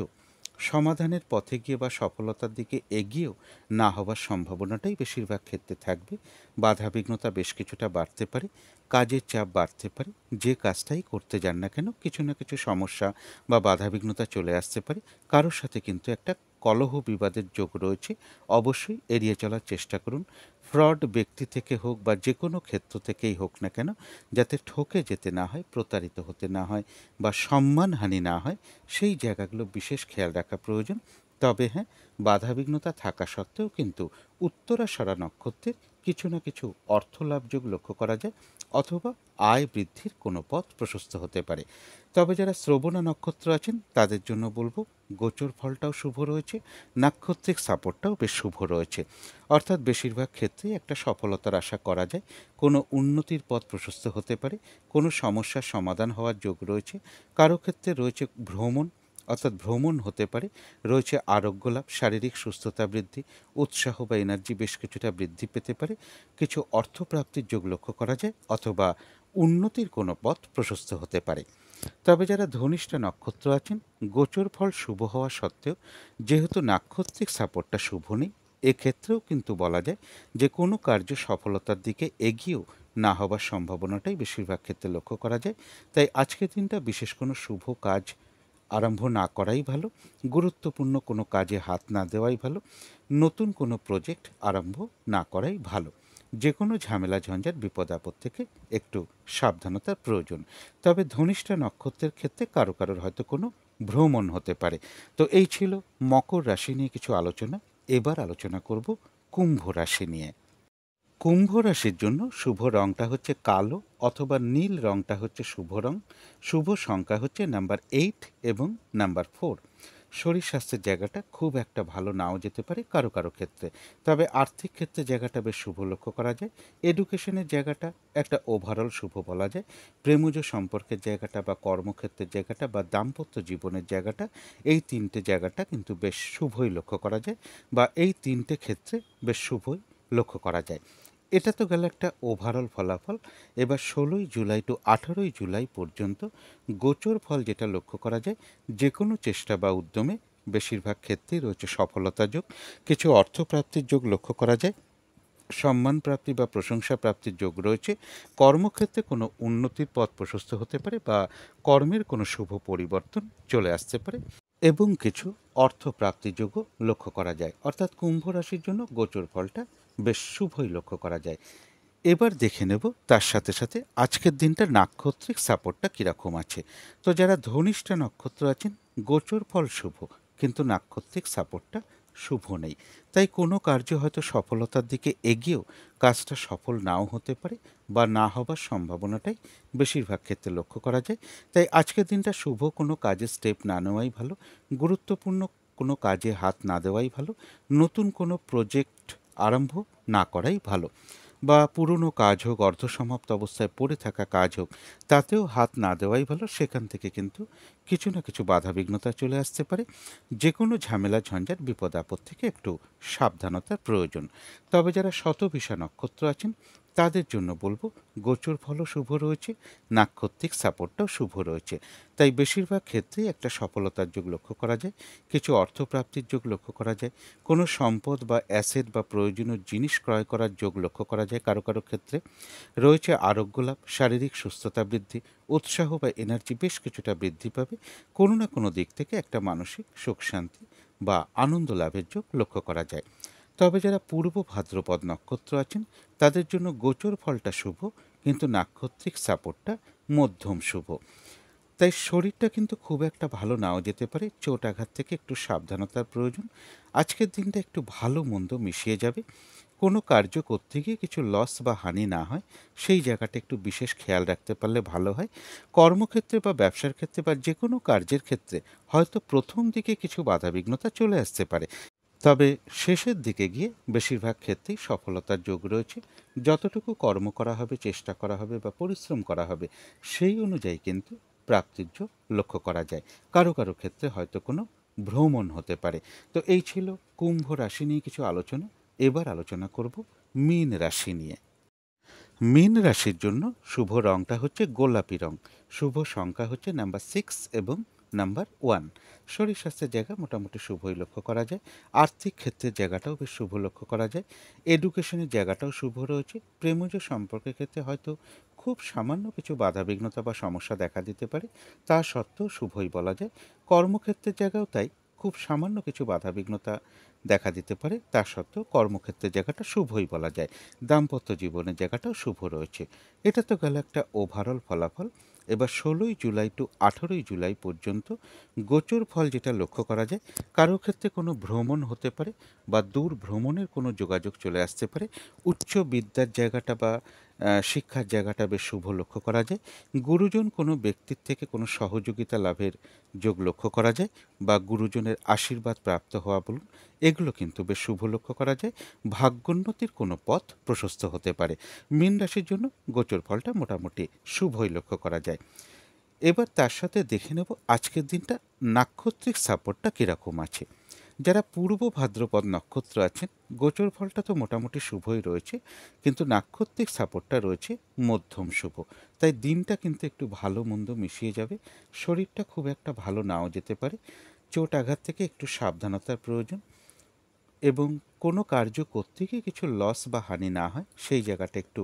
সমাধানের পথে গিয়ে বা সফলতার দিকে এগিয়েও না হওয়ার সম্ভাবনাটাই বেশিরভাগ ক্ষেত্রে থাকবে। বাধাবিঘ্নতা বেশ কিছুটা বাড়তে পারে, কাজের চাপ বাড়তে পারে। যে কাজটাই করতে যান না কেন কিছু না কিছু সমস্যা বা বাধাবিঘ্নতা চলে আসতে পারে। কারোর সাথে কিন্তু একটা কলহ বিবাদের যোগ রয়েছে, অবশ্যই এড়িয়ে চলার চেষ্টা করুন। ফ্রড ব্যক্তি থেকে হোক বা যে কোনো ক্ষেত্র থেকেই হোক না কেন, যাতে ঠকে যেতে না হয়, প্রতারিত হতে না হয় বা সম্মানহানি না হয়, সেই জায়গাগুলো বিশেষ খেয়াল রাখা প্রয়োজন। তবে হ্যাঁ, বাধাবিঘ্নতা থাকা সত্ত্বেও কিন্তু উত্তরাষাঢ়া নক্ষত্রের কিছু না কিছু অর্থলাভযোগ লক্ষ্য করা যায়, অথবা আয় বৃদ্ধির কোনো পথ প্রশস্ত হতে পারে। তবে যারা শ্রবণা নক্ষত্র আছেন তাদের জন্য বলবো গোচর ফলটাও শুভ রয়েছে, নাক্ষত্রিক সাপোর্টটাও বেশ শুভ রয়েছে। অর্থাৎ বেশিরভাগ ক্ষেত্রেই একটা সফলতার আশা করা যায়, কোনো উন্নতির পথ প্রশস্ত হতে পারে, কোনো সমস্যার সমাধান হওয়ার যোগ রয়েছে। কারো ক্ষেত্রে রয়েছে ভ্রমণ, অর্থাৎ ভ্রমণ হতে পারে, রয়েছে আরোগ্য লাভ, শারীরিক সুস্থতা বৃদ্ধি, উৎসাহ বা এনার্জি বেশ কিছুটা বৃদ্ধি পেতে পারে, কিছু অর্থপ্রাপ্তির যোগ লক্ষ্য করা যায়, অথবা উন্নতির কোনো পথ প্রশস্ত হতে পারে। তবে যারা ধনিষ্ঠা নক্ষত্র আছেন, গোচর ফল শুভ হওয়া সত্ত্বেও যেহেতু নাক্ষত্রিক সাপোর্টটা শুভ নেই, এক্ষেত্রেও কিন্তু বলা যায় যে কোনো কার্য সফলতার দিকে এগিয়েও না হবার সম্ভাবনাটাই বেশিরভাগ ক্ষেত্রে লক্ষ্য করা যায়। তাই আজকের দিনটা বিশেষ কোনো শুভ কাজ আরম্ভ না করাই ভালো, গুরুত্বপূর্ণ কোনো কাজে হাত না দেওয়াই ভালো, নতুন কোনো প্রজেক্ট আরম্ভ না করাই ভালো। যে কোনো ঝামেলা ঝঞ্ঝাট বিপদ আপদ থেকে একটু সাবধানতার প্রয়োজন। তবে ধনিষ্ঠা নক্ষত্রের ক্ষেত্রে কারো কারোর হয়তো কোনো ভ্রমণ হতে পারে। তো এই ছিল মকর রাশি নিয়ে কিছু আলোচনা। এবার আলোচনা করব কুম্ভ রাশি নিয়ে। কুম্ভ রাশির জন্য শুভ রংটা হচ্ছে কালো অথবা নীল, রংটা হচ্ছে শুভ রং। শুভ সংখ্যা হচ্ছে নাম্বার 8 এবং নাম্বার 4। শরীর স্বাস্থ্যের জায়গাটা খুব একটা ভালো নাও যেতে পারে কারো কারো ক্ষেত্রে, তবে আর্থিক ক্ষেত্রে জায়গাটা বেশ শুভ লক্ষ্য করা যায়। এডুকেশনের জায়গাটা একটা ওভারঅল শুভ বলা যায়। প্রেমজ সম্পর্কের জায়গাটা বা কর্মক্ষেত্রের জায়গাটা বা দাম্পত্য জীবনের জায়গাটা, এই তিনটে জায়গাটা কিন্তু বেশ শুভই লক্ষ্য করা যায়, বা এই তিনটে ক্ষেত্রে বেশ শুভই লক্ষ্য করা যায়। এটা তো গেল একটা ওভারঅল ফলাফল। এবার 16ই জুলাই টু 18ই জুলাই পর্যন্ত গোচর ফল যেটা লক্ষ্য করা যায়, যে কোনো চেষ্টা বা উদ্যমে বেশিরভাগ ক্ষেত্রেই রয়েছে সফলতা যোগ, কিছু অর্থপ্রাপ্তির যোগ লক্ষ্য করা যায়, সম্মান প্রাপ্তি বা প্রশংসা প্রাপ্তির যোগ রয়েছে, কর্মক্ষেত্রে কোনো উন্নতির পথ প্রশস্ত হতে পারে বা কর্মের কোনো শুভ পরিবর্তন চলে আসতে পারে, এবং কিছু অর্থপ্রাপ্তির যোগও লক্ষ্য করা যায়। অর্থাৎ কুম্ভ রাশির জন্য গোচর ফলটা বেশ শুভই লক্ষ্য করা যায়। এবার দেখে নেব তার সাথে সাথে আজকের দিনটা নাক্ষত্রিক সাপোর্টটা কীরকম আছে। তো যারা ধনিষ্ঠা নক্ষত্র আছেন, গোচর ফল শুভ, কিন্তু নাক্ষত্রিক সাপোর্টটা শুভ নেই। তাই কোনো কার্য হয়তো সফলতার দিকে এগিয়েও কাজটা সফল নাও হতে পারে বা না হবার সম্ভাবনাটাই বেশিরভাগ ক্ষেত্রে লক্ষ্য করা যায়। তাই আজকের দিনটা শুভ কোনো কাজে স্টেপ না নেওয়াই ভালো, গুরুত্বপূর্ণ কোনো কাজে হাত না দেওয়াই ভালো, নতুন কোনো প্রজেক্ট আরম্ভ না করাই ভালো, বা পুরনো কাজ হোক, অর্ধসমাপ্ত অবস্থায় পড়ে থাকা কাজ হোক, তাতেও হাত না দেওয়াই ভালো। সেখান থেকে কিন্তু কিছু না কিছু বাধাবিঘ্নতা চলে আসতে পারে। যে কোনো ঝামেলা ঝঞ্ঝাট বিপদ আপদ থেকে একটু সাবধানতার প্রয়োজন। তবে যারা শতভিষা নক্ষত্র আছেন তাদের জন্য বলবো গোচর ফলও শুভ রয়েছে, নাক্ষত্রিক সাপোর্টটাও শুভ রয়েছে। তাই বেশিরভাগ ক্ষেত্রেই একটা সফলতার যোগ লক্ষ্য করা যায়, কিছু অর্থপ্রাপ্তির যোগ লক্ষ্য করা যায়, কোনো সম্পদ বা অ্যাসেট বা প্রয়োজনীয় জিনিস ক্রয় করার যোগ লক্ষ্য করা যায়। কারো কারো ক্ষেত্রে রয়েছে আরোগ্য লাভ, শারীরিক সুস্থতা বৃদ্ধি, উৎসাহ বা এনার্জি বেশ কিছুটা বৃদ্ধি পাবে। কোনো না কোনো দিক থেকে একটা মানসিক সুখ শান্তি বা আনন্দ লাভের যোগ লক্ষ্য করা যায়। তবে যারা পূর্ব ভাদ্রপদ নক্ষত্র আছেন তাদের জন্য গোচর ফলটা শুভ, কিন্তু নাক্ষত্রিক সাপোর্টটা মধ্যম শুভ। তাই শরীরটা কিন্তু খুব একটা ভালো নাও যেতে পারে, চোট আঘাত থেকে একটু সাবধানতার প্রয়োজন। আজকের দিনটা একটু ভালো মন্দ মিশিয়ে যাবে। কোনো কার্য করতে গিয়ে কিছু লস বা হানি না হয়, সেই জায়গাটা একটু বিশেষ খেয়াল রাখতে পারলে ভালো হয়। কর্মক্ষেত্রে বা ব্যবসার ক্ষেত্রে বা যে কোনো কার্যের ক্ষেত্রে হয়তো প্রথম দিকে কিছু বাধাবিঘ্নতা চলে আসতে পারে, তবে শেষের দিকে গিয়ে বেশিরভাগ ক্ষেত্রেই সফলতার যোগ রয়েছে। যতটুকু কর্ম করা হবে, চেষ্টা করা হবে বা পরিশ্রম করা হবে, সেই অনুযায়ী কিন্তু প্রাপ্তির যোগ লক্ষ্য করা যায়। কারো কারো ক্ষেত্রে হয়তো কোনো ভ্রমণ হতে পারে। তো এই ছিল কুম্ভ রাশি নিয়ে কিছু আলোচনা। এবার আলোচনা করব মীন রাশি নিয়ে। মীন রাশির জন্য শুভ রংটা হচ্ছে গোলাপি রং। শুভ সংখ্যা হচ্ছে নাম্বার 6 এবং নাম্বার 1। শরীর স্বাস্থ্যের জায়গা মোটামুটি শুভই লক্ষ্য করা যায়। আর্থিক ক্ষেত্রের জায়গাটাও বেশ শুভ লক্ষ্য করা যায়। এডুকেশনের জায়গাটাও শুভ রয়েছে। প্রেমজ সম্পর্কের ক্ষেত্রে হয়তো খুব সামান্য কিছু বাধাবিঘ্নতা বা সমস্যা দেখা দিতে পারে, তা সত্ত্বেও শুভই বলা যায়। কর্মক্ষেত্রের জায়গাও তাই, খুব সামান্য কিছু বাধাবিঘ্নতা দেখা দিতে পারে, তা সত্ত্বেও কর্মক্ষেত্রের জায়গাটা শুভই বলা যায়। দাম্পত্য জীবনের জায়গাটাও শুভ রয়েছে। এটা তো গেল একটা ওভারঅল ফলাফল। এবার 16ই জুলাই টু 18ই জুলাই পর্যন্ত গোচর ফল যেটা লক্ষ্য করা যায়, কারো ক্ষেত্রে কোনো ভ্রমণ হতে পারে বা দূর ভ্রমণের কোনো যোগাযোগ চলে আসতে পারে। উচ্চ বিদ্যার জায়গাটা বা শিক্ষার জায়গাটা বেশ শুভ লক্ষ্য করা যায়। গুরুজন কোনো ব্যক্তির থেকে কোনো সহযোগিতা লাভের যোগ লক্ষ্য করা যায়, বা গুরুজনের আশীর্বাদ প্রাপ্ত হওয়া বলুন, এগুলো কিন্তু বেশ শুভ লক্ষ্য করা যায়। ভাগ্যোন্নতির কোনো পথ প্রশস্ত হতে পারে। মীন রাশির জন্য গোচর ফলটা মোটামুটি শুভই লক্ষ্য করা যায়। এবার তার সাথে দেখে নেব আজকের দিনটা নাক্ষত্রিক সাপোর্টটা কীরকম আছে। যারা পূর্ব ভাদ্রপদ নক্ষত্র আছেন, গোচর ফলটা তো মোটামুটি শুভই রয়েছে, কিন্তু নাক্ষত্রিক সাপোর্টটা রয়েছে মধ্যম শুভ। তাই দিনটা কিন্তু একটু ভালো মন্দ মিশিয়ে যাবে। শরীরটা খুব একটা ভালো নাও যেতে পারে। চোট আঘাত থেকে একটু সাবধানতার প্রয়োজন, এবং কোনো কার্য করতে গিয়ে কিছু লস বা হানি না হয় সেই জায়গাটা একটু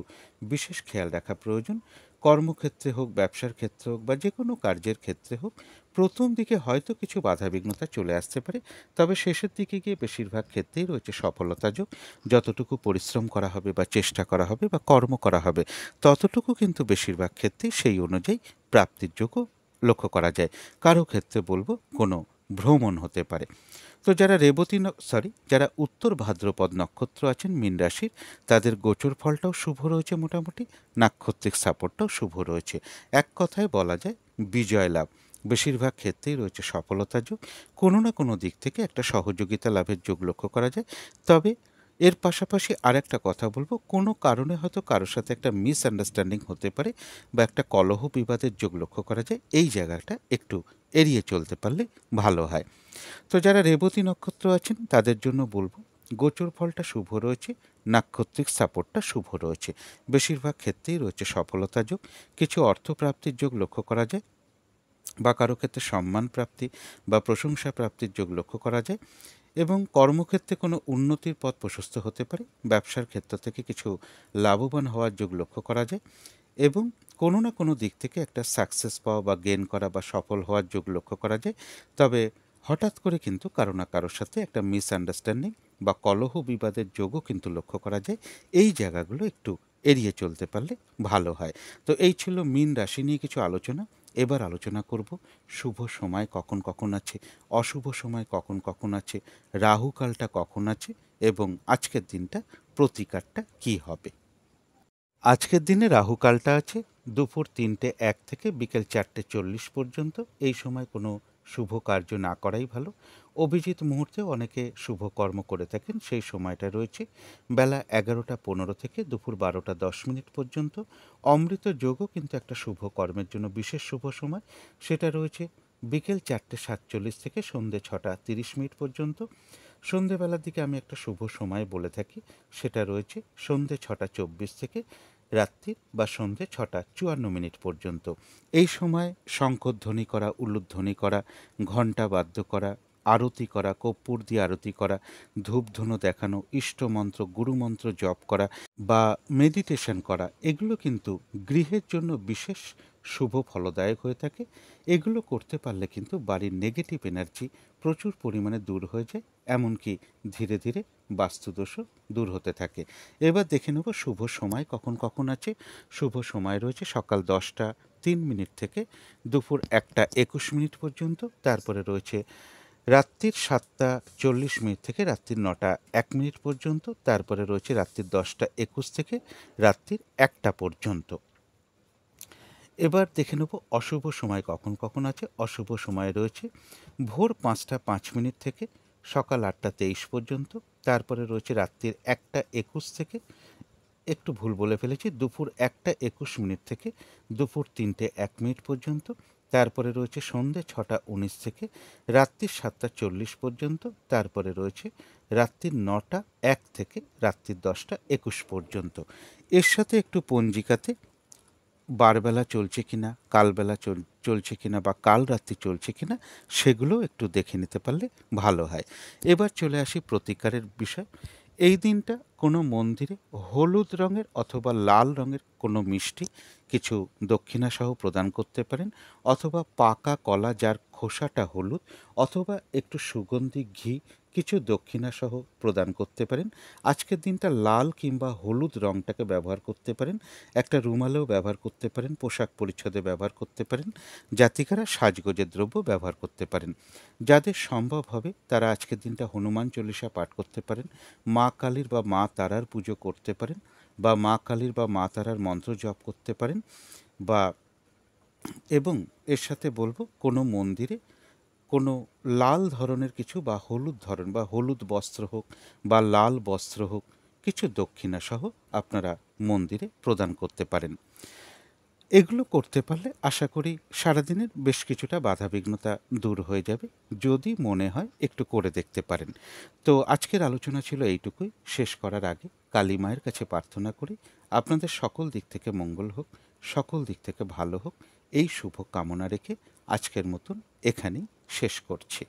বিশেষ খেয়াল রাখা প্রয়োজন। কর্মক্ষেত্রে হোক, ব্যবসার ক্ষেত্রে হোক, বা যে কোনো কার্যের ক্ষেত্রে হোক, প্রথম দিকে হয়তো কিছু বাধাবিঘ্নতা চলে আসতে পারে, তবে শেষের দিকে গিয়ে বেশিরভাগ ক্ষেত্রেই রয়েছে সফলতা যোগ। যতটুকু পরিশ্রম করা হবে বা চেষ্টা করা হবে বা কর্ম করা হবে, ততটুকু কিন্তু বেশিরভাগ ক্ষেত্রেই সেই অনুযায়ী প্রাপ্তির যোগও লক্ষ্য করা যায়। কারো ক্ষেত্রে বলবো কোনো ভ্রমণ হতে পারে। তো যারা যারা উত্তর ভাদ্রপদ নক্ষত্র আছেন মীন রাশির, তাদের গোচর ফলটাও শুভ রয়েছে মোটামুটি। নাক্ষত্রিক সাপোর্টটাও শুভ রয়েছে। এক কথায় বলা যায় বিজয় লাভ। বেশিরভাগ ক্ষেত্রেই রয়েছে সফলতা যোগ। কোনো না কোনো দিক থেকে একটা সহযোগিতা লাভের যোগ লক্ষ্য করা যায়। তবে এর পাশাপাশি আর একটা কথা বলবো, কোনো কারণে হয়তো কারোর সাথে একটা মিসআন্ডারস্ট্যান্ডিং হতে পারে বা একটা কলহ বিবাদের যোগ লক্ষ্য করা যায়। এই জায়গাটা একটু এড়িয়ে চলতে পারলে ভালো হয়। তো যারা রেবতী নক্ষত্র আছেন তাদের জন্য বলবো গোচর ফলটা শুভ রয়েছে। নাক্ষত্রিক সাপোর্টটা শুভ রয়েছে। বেশিরভাগ ক্ষেত্রেই রয়েছে সফলতা যোগ। কিছু অর্থপ্রাপ্তির যোগ লক্ষ্য করা যায়, বা কারো ক্ষেত্রে সম্মান প্রাপ্তি বা প্রশংসা প্রাপ্তির যোগ লক্ষ্য করা যায়, এবং কর্মক্ষেত্রে কোনো উন্নতির পথ প্রশস্ত হতে পারে। ব্যবসার ক্ষেত্র থেকে কিছু লাভবান হওয়ার যোগ লক্ষ্য করা যায়, এবং কোনো না কোনো দিক থেকে একটা সাকসেস পাওয়া বা গেন করা বা সফল হওয়ার যোগ লক্ষ্য করা যায়। তবে হঠাৎ করে কিন্তু কারো না কারোর সাথে একটা মিসআন্ডারস্ট্যান্ডিং বা কলহ বিবাদের যোগও কিন্তু লক্ষ্য করা যায়। এই জায়গাগুলো একটু এড়িয়ে চলতে পারলে ভালো হয়। তো এই ছিল মীন রাশি নিয়ে কিছু আলোচনা। এবার আলোচনা করব শুভ সময় কখন কখন আছে, অশুভ সময় কখন কখন আছে, রাহুকালটা কখন আছে, এবং আজকের দিনটা প্রতিকারটা কী হবে। আজকের দিনে রাহুকালটা আছে দুপুর 3:01 থেকে বিকেল 4:40 পর্যন্ত। এই সময় কোনো শুভ কার্য না করাই ভালো। অভিজিৎ মুহূর্তে অনেকে শুভ কর্ম করে থাকেন, সেই সময়টা রয়েছে বেলা 11:15 থেকে দুপুর 12:10 পর্যন্ত। অমৃত যোগও কিন্তু একটা শুভ কর্মের জন্য বিশেষ শুভ সময়, সেটা রয়েছে বিকেল 4:47 থেকে সন্ধ্যে 6:30 পর্যন্ত। সন্ধেবেলার দিকে আমি একটা শুভ সময় বলে থাকি, সেটা রয়েছে সন্ধ্যে 6:24 থেকে রাত্রির বা সন্ধ্যে 6:54 পর্যন্ত। এই সময় শঙ্খধ্বনি করা, উলুধ্বনি করা, ঘণ্টা বাদ্য করা, আরতি করা, কর্পূর দিয়ে আরতি করা, ধূপধুনো দেখানো, ইষ্টমন্ত্র গুরুমন্ত্র জপ করা বা মেডিটেশন করা, এগুলো কিন্তু গৃহের জন্য বিশেষ শুভ ফলদায়ক হয়ে থাকে। এগুলো করতে পারলে কিন্তু বাড়ির নেগেটিভ এনার্জি প্রচুর পরিমাণে দূর হয়ে যায়, এমনকি ধীরে ধীরে বাস্তুদোষও দূর হতে থাকে। এবার দেখে নেব শুভ সময় কখন কখন আছে। শুভ সময় রয়েছে সকাল 10:03 থেকে দুপুর 1:21 পর্যন্ত। তারপরে রয়েছে রাত্রির 7:40 থেকে রাত্রির 9:01 পর্যন্ত। তারপরে রয়েছে রাত্রির 10:21 থেকে রাত্রির 1টা পর্যন্ত। এবার দেখে নেব অশুভ সময় কখন কখন আছে। অশুভ সময় রয়েছে ভোর 5:05 থেকে সকাল 8:23 পর্যন্ত। তারপরে রয়েছে রাত্রির 1:21 থেকে, একটু ভুল বলে ফেলেছি, দুপুর 1:21 থেকে দুপুর 3:01 পর্যন্ত। তারপরে রয়েছে সন্ধ্যে 6:19 থেকে রাত্রি 7:40 পর্যন্ত, তারপরে রয়েছে রাত্রি 9:01 থেকে রাত্রি 10:21 পর্যন্ত। এর সাথে একটু পঞ্জিকাতে বারবেলা চলছে কিনা, কালবেলা চলছে কিনা বা কাল রাত্রি চলছে কিনা সেগুলো একটু দেখে নিতে পারলে ভালো হয়। এবার চলে আসি প্রতিকারের বিষয়। এই দিনটা কোনো মন্দিরে হলুদ রঙের অথবা লাল রঙের কোনো মিষ্টি কিছু দক্ষিণাসহ প্রদান করতে পারেন, অথবা পাকা কলা যার খোসাটা হলুদ, অথবা একটু সুগন্ধি ঘি কিছু দক্ষিণাসহ প্রদান করতে পারেন। আজকের দিনটা লাল কিংবা হলুদ রঙটাকে ব্যবহার করতে পারেন, একটা রুমালেও ব্যবহার করতে পারেন, পোশাক পরিচ্ছদে ব্যবহার করতে পারেন, জাতিকারা সাজগোজের দ্রব্য ব্যবহার করতে পারেন। যাদের সম্ভব হবে তারা আজকের দিনটা হনুমান চল্লিশা পাঠ করতে পারেন, মা কালীর বা মা তারার পুজো করতে পারেন, বা মা কালীর বা মা তারার মন্ত্র জপ করতে পারেন, বা এবং এর সাথে বলবো কোনো মন্দিরে কোনো লাল ধরনের কিছু বা হলুদ ধরন বা হলুদ বস্ত্র হোক বা লাল বস্ত্র হোক কিছু দক্ষিণাসহ আপনারা মন্দিরে প্রদান করতে পারেন। এগুলো করতে পারলে আশা করি সারাদিনের বেশ কিছুটা বাধাবিঘ্নতা দূর হয়ে যাবে, যদি মনে হয় একটু করে দেখতে পারেন। তো আজকের আলোচনা ছিল এইটুকুই। শেষ করার আগে কালী মায়ের কাছে প্রার্থনা করি আপনাদের সকল দিক থেকে মঙ্গল হোক, সকল দিক থেকে ভালো হোক, এই শুভ কামনা রেখে আজকের মতন এখানেই শেষ করছি।